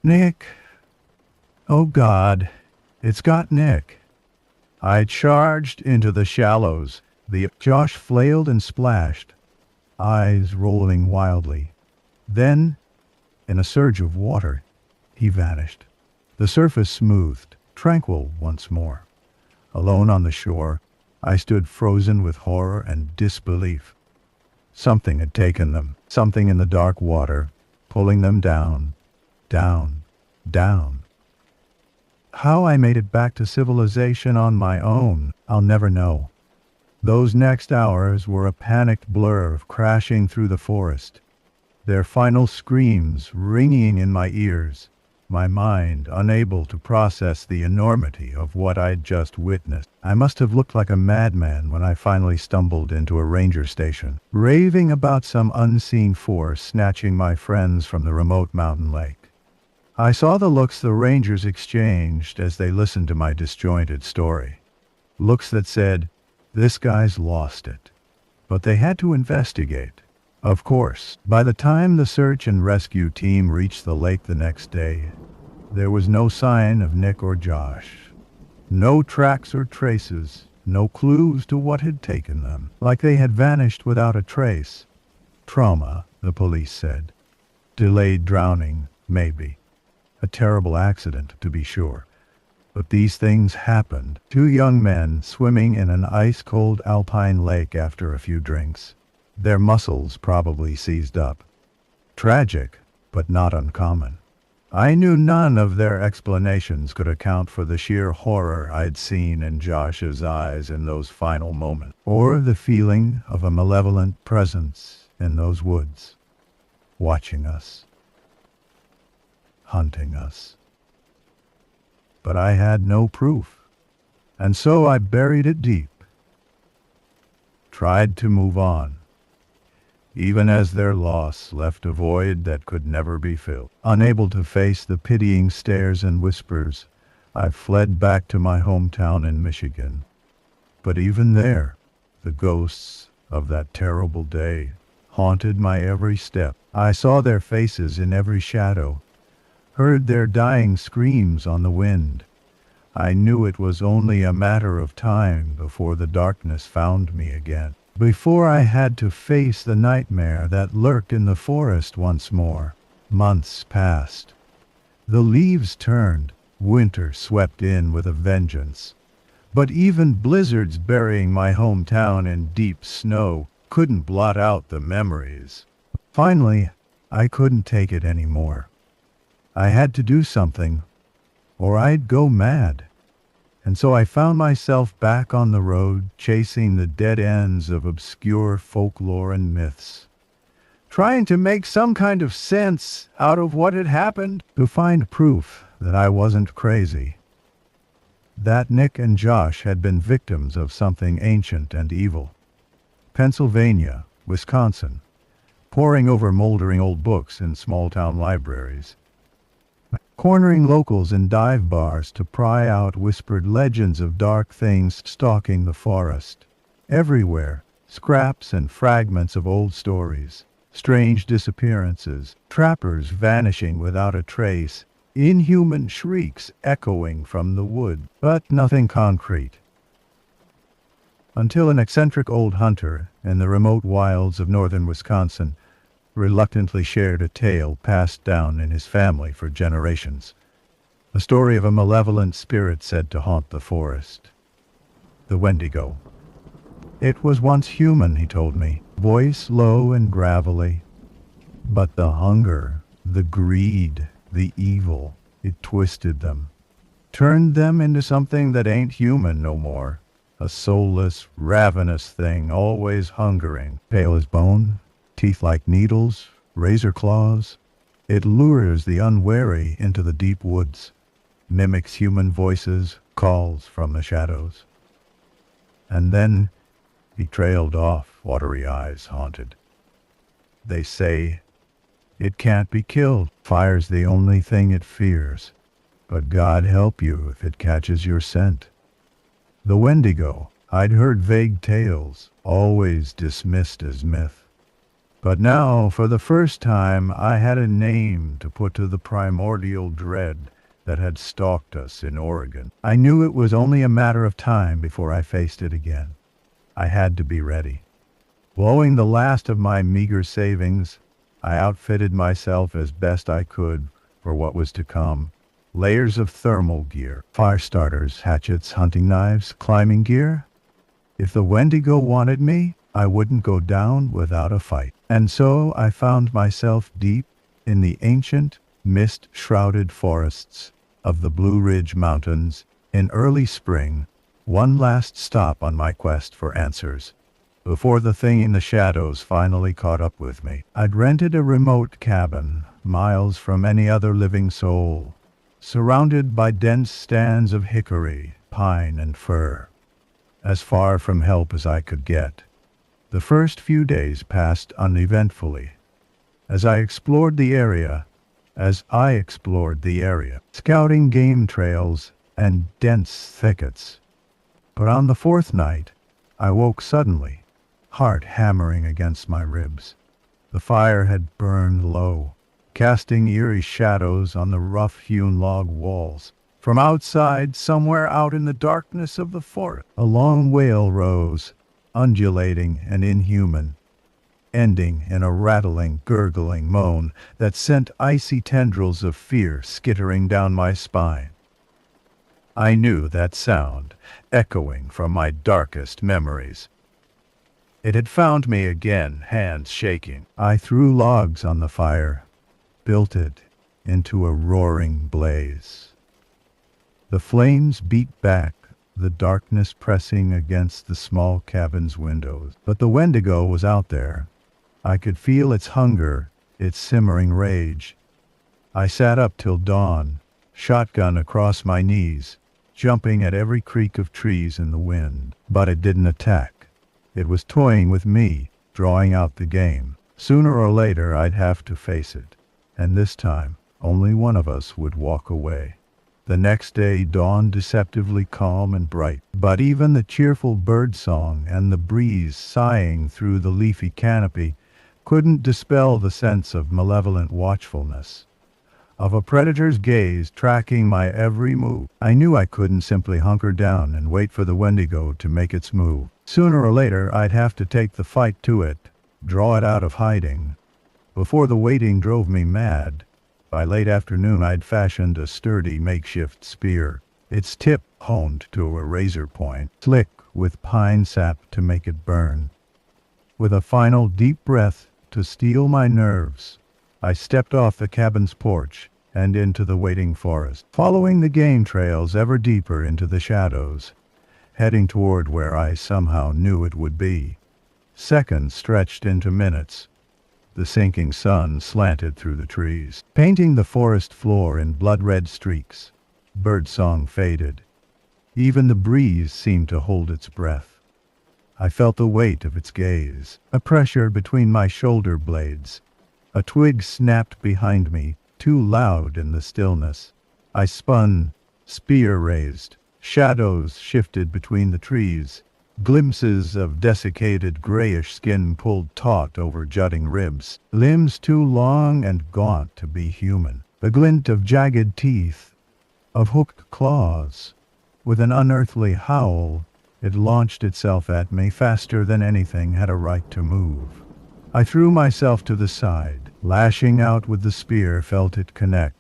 Nick! Oh God, it's got Nick!" I charged into the shallows. Josh flailed and splashed, eyes rolling wildly. Then, in a surge of water, he vanished. The surface smoothed, tranquil once more. Alone on the shore, I stood frozen with horror and disbelief. Something had taken them, something in the dark water, pulling them down, down, down. How I made it back to civilization on my own, I'll never know. Those next hours were a panicked blur of crashing through the forest, their final screams ringing in my ears, my mind unable to process the enormity of what I'd just witnessed. I must have looked like a madman when I finally stumbled into a ranger station, raving about some unseen force snatching my friends from the remote mountain lake. I saw the looks the rangers exchanged as they listened to my disjointed story. Looks that said, "This guy's lost it." But they had to investigate. Of course, by the time the search and rescue team reached the lake the next day, there was no sign of Nick or Josh. No tracks or traces, no clues to what had taken them, like they had vanished without a trace. Trauma, the police said. Delayed drowning, maybe. A terrible accident, to be sure. But these things happened. Two young men swimming in an ice-cold alpine lake after a few drinks. Their muscles probably seized up. Tragic, but not uncommon. I knew none of their explanations could account for the sheer horror I'd seen in Josh's eyes in those final moments, or the feeling of a malevolent presence in those woods, watching us, hunting us. But I had no proof, and so I buried it deep, tried to move on, even as their loss left a void that could never be filled. Unable to face the pitying stares and whispers, I fled back to my hometown in Michigan. But even there, the ghosts of that terrible day haunted my every step. I saw their faces in every shadow, heard their dying screams on the wind. I knew it was only a matter of time before the darkness found me again, before I had to face the nightmare that lurked in the forest once more. Months passed. The leaves turned, winter swept in with a vengeance. But even blizzards burying my hometown in deep snow couldn't blot out the memories. Finally, I couldn't take it anymore. I had to do something, or I'd go mad. And so I found myself back on the road, chasing the dead ends of obscure folklore and myths, trying to make some kind of sense out of what had happened, to find proof that I wasn't crazy, that Nick and Josh had been victims of something ancient and evil. Pennsylvania, Wisconsin, poring over moldering old books in small-town libraries, cornering locals in dive bars to pry out whispered legends of dark things stalking the forest. Everywhere, scraps and fragments of old stories, strange disappearances, trappers vanishing without a trace, inhuman shrieks echoing from the wood, but nothing concrete. Until an eccentric old hunter in the remote wilds of northern Wisconsin reluctantly shared a tale passed down in his family for generations. A story of a malevolent spirit said to haunt the forest. The Wendigo. It was once human, he told me, voice low and gravelly. But the hunger, the greed, the evil, it twisted them, turned them into something that ain't human no more. A soulless, ravenous thing, always hungering, pale as bone, teeth like needles, razor claws. It lures the unwary into the deep woods, mimics human voices, calls from the shadows. And then he trailed off, watery eyes haunted. They say it can't be killed. Fire's the only thing it fears. But God help you if it catches your scent. The Wendigo. I'd heard vague tales, always dismissed as myth. But now, for the first time, I had a name to put to the primordial dread that had stalked us in Oregon. I knew it was only a matter of time before I faced it again. I had to be ready. Blowing the last of my meager savings, I outfitted myself as best I could for what was to come. Layers of thermal gear, fire starters, hatchets, hunting knives, climbing gear. If the Wendigo wanted me, I wouldn't go down without a fight. And so I found myself deep in the ancient, mist-shrouded forests of the Blue Ridge Mountains in early spring, one last stop on my quest for answers, before the thing in the shadows finally caught up with me. I'd rented a remote cabin, miles from any other living soul, surrounded by dense stands of hickory, pine, and fir, as far from help as I could get. The first few days passed uneventfully, as I explored the area, scouting game trails and dense thickets. But on the fourth night, I woke suddenly, heart hammering against my ribs. The fire had burned low, casting eerie shadows on the rough-hewn log walls. From outside, somewhere out in the darkness of the forest, a long wail rose, undulating and inhuman, ending in a rattling, gurgling moan that sent icy tendrils of fear skittering down my spine. I knew that sound, echoing from my darkest memories. It had found me again, hands shaking. I threw logs on the fire, built it into a roaring blaze. The flames beat back, the darkness pressing against the small cabin's windows. But the Wendigo was out there. I could feel its hunger, its simmering rage. I sat up till dawn, shotgun across my knees, jumping at every creak of trees in the wind. But it didn't attack. It was toying with me, drawing out the game. Sooner or later I'd have to face it, and this time only one of us would walk away. The next day dawned deceptively calm and bright, but even the cheerful birdsong and the breeze sighing through the leafy canopy couldn't dispel the sense of malevolent watchfulness, of a predator's gaze tracking my every move. I knew I couldn't simply hunker down and wait for the Wendigo to make its move. Sooner or later I'd have to take the fight to it, draw it out of hiding. Before the waiting drove me mad, by late afternoon I'd fashioned a sturdy makeshift spear, its tip honed to a razor point, slick with pine sap to make it burn. With a final deep breath to steel my nerves, I stepped off the cabin's porch and into the waiting forest, following the game trails ever deeper into the shadows, heading toward where I somehow knew it would be. Seconds stretched into minutes. The sinking sun slanted through the trees, painting the forest floor in blood-red streaks. Birdsong faded. Even the breeze seemed to hold its breath. I felt the weight of its gaze, a pressure between my shoulder blades. A twig snapped behind me, too loud in the stillness. I spun, spear raised. Shadows shifted between the trees. Glimpses of desiccated grayish skin pulled taut over jutting ribs, limbs too long and gaunt to be human. The glint of jagged teeth, of hooked claws. With an unearthly howl, it launched itself at me faster than anything had a right to move. I threw myself to the side, lashing out with the spear, felt it connect.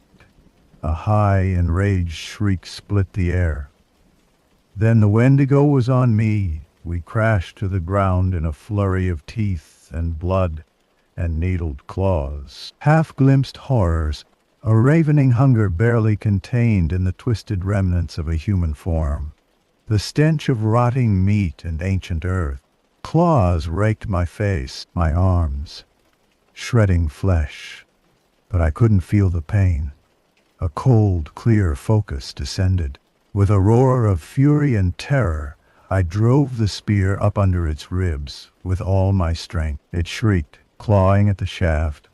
A high, enraged shriek split the air. Then the Wendigo was on me. We crashed to the ground in a flurry of teeth and blood and needled claws. Half-glimpsed horrors, a ravening hunger barely contained in the twisted remnants of a human form. The stench of rotting meat and ancient earth. Claws raked my face, my arms, shredding flesh. But I couldn't feel the pain. A cold, clear focus descended. With a roar of fury and terror, I drove the spear up under its ribs with all my strength. It shrieked, clawing at the shaft,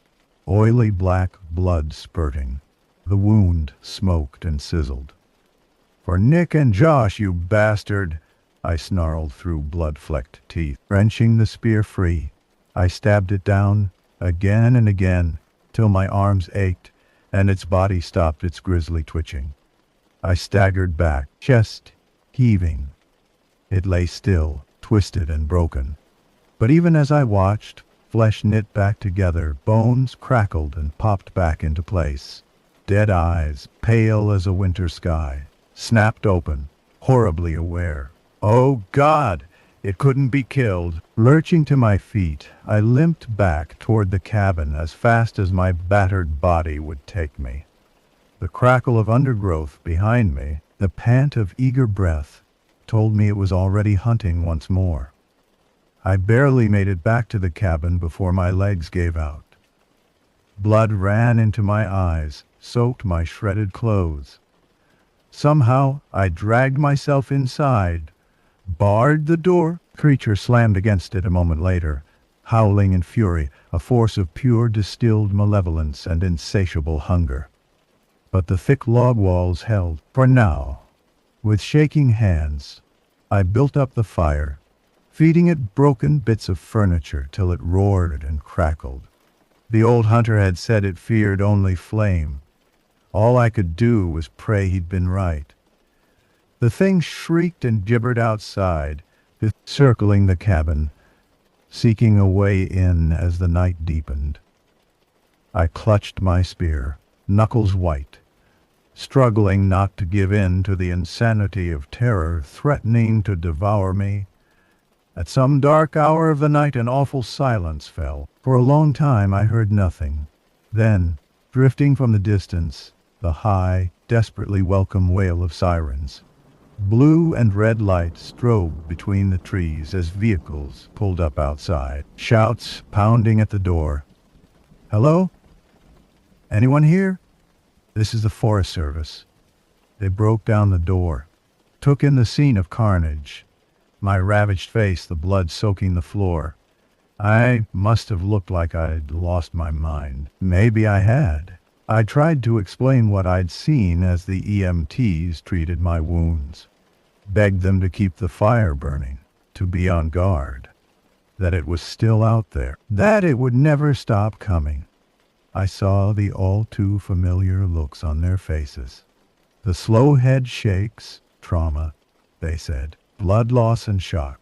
oily black blood spurting. The wound smoked and sizzled. "For Nick and Josh, you bastard!" I snarled through blood-flecked teeth. Wrenching the spear free, I stabbed it down, again and again, till my arms ached and its body stopped its grisly twitching. I staggered back, chest heaving. It lay still, twisted and broken. But even as I watched, flesh knit back together, bones crackled and popped back into place. Dead eyes, pale as a winter sky, snapped open, horribly aware. Oh God! It couldn't be killed. Lurching to my feet, I limped back toward the cabin as fast as my battered body would take me. The crackle of undergrowth behind me, the pant of eager breath, told me it was already hunting once more. I barely made it back to the cabin before my legs gave out. Blood ran into my eyes, soaked my shredded clothes. Somehow, I dragged myself inside, barred the door. Creature slammed against it a moment later, howling in fury, a force of pure distilled malevolence and insatiable hunger. But the thick log walls held, for now. With shaking hands, I built up the fire, feeding it broken bits of furniture till it roared and crackled. The old hunter had said it feared only flame. All I could do was pray he'd been right. The thing shrieked and gibbered outside, circling the cabin, seeking a way in as the night deepened. I clutched my spear, knuckles white, struggling not to give in to the insanity of terror threatening to devour me. At some dark hour of the night an awful silence fell. For a long time I heard nothing. Then, drifting from the distance, the high, desperately welcome wail of sirens. Blue and red lights strobed between the trees as vehicles pulled up outside. Shouts pounding at the door. "Hello? Anyone here? This is the Forest Service." They broke down the door, took in the scene of carnage. My ravaged face, the blood soaking the floor. I must have looked like I'd lost my mind. Maybe I had. I tried to explain what I'd seen as the EMTs treated my wounds. Begged them to keep the fire burning, to be on guard. That it was still out there. That it would never stop coming. I saw the all too familiar looks on their faces. The slow head shakes, trauma, they said. Blood loss and shock.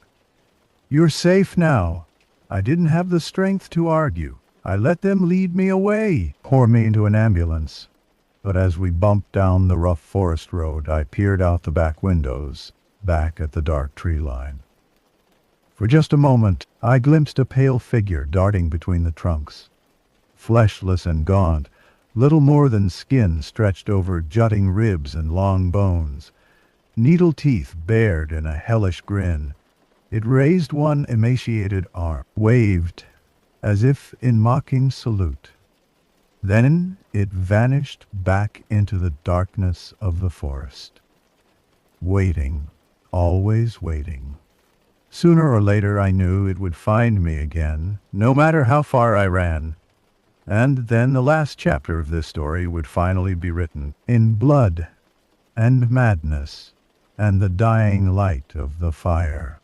"You're safe now." I didn't have the strength to argue. I let them lead me away, pour me into an ambulance. But as we bumped down the rough forest road, I peered out the back windows, back at the dark tree line. For just a moment, I glimpsed a pale figure darting between the trunks. Fleshless and gaunt, little more than skin stretched over jutting ribs and long bones. Needle teeth bared in a hellish grin. It raised one emaciated arm, waved, as if in mocking salute. Then it vanished back into the darkness of the forest. Waiting, always waiting. Sooner or later I knew it would find me again, no matter how far I ran. And then the last chapter of this story would finally be written, in blood and madness and the dying light of the fire.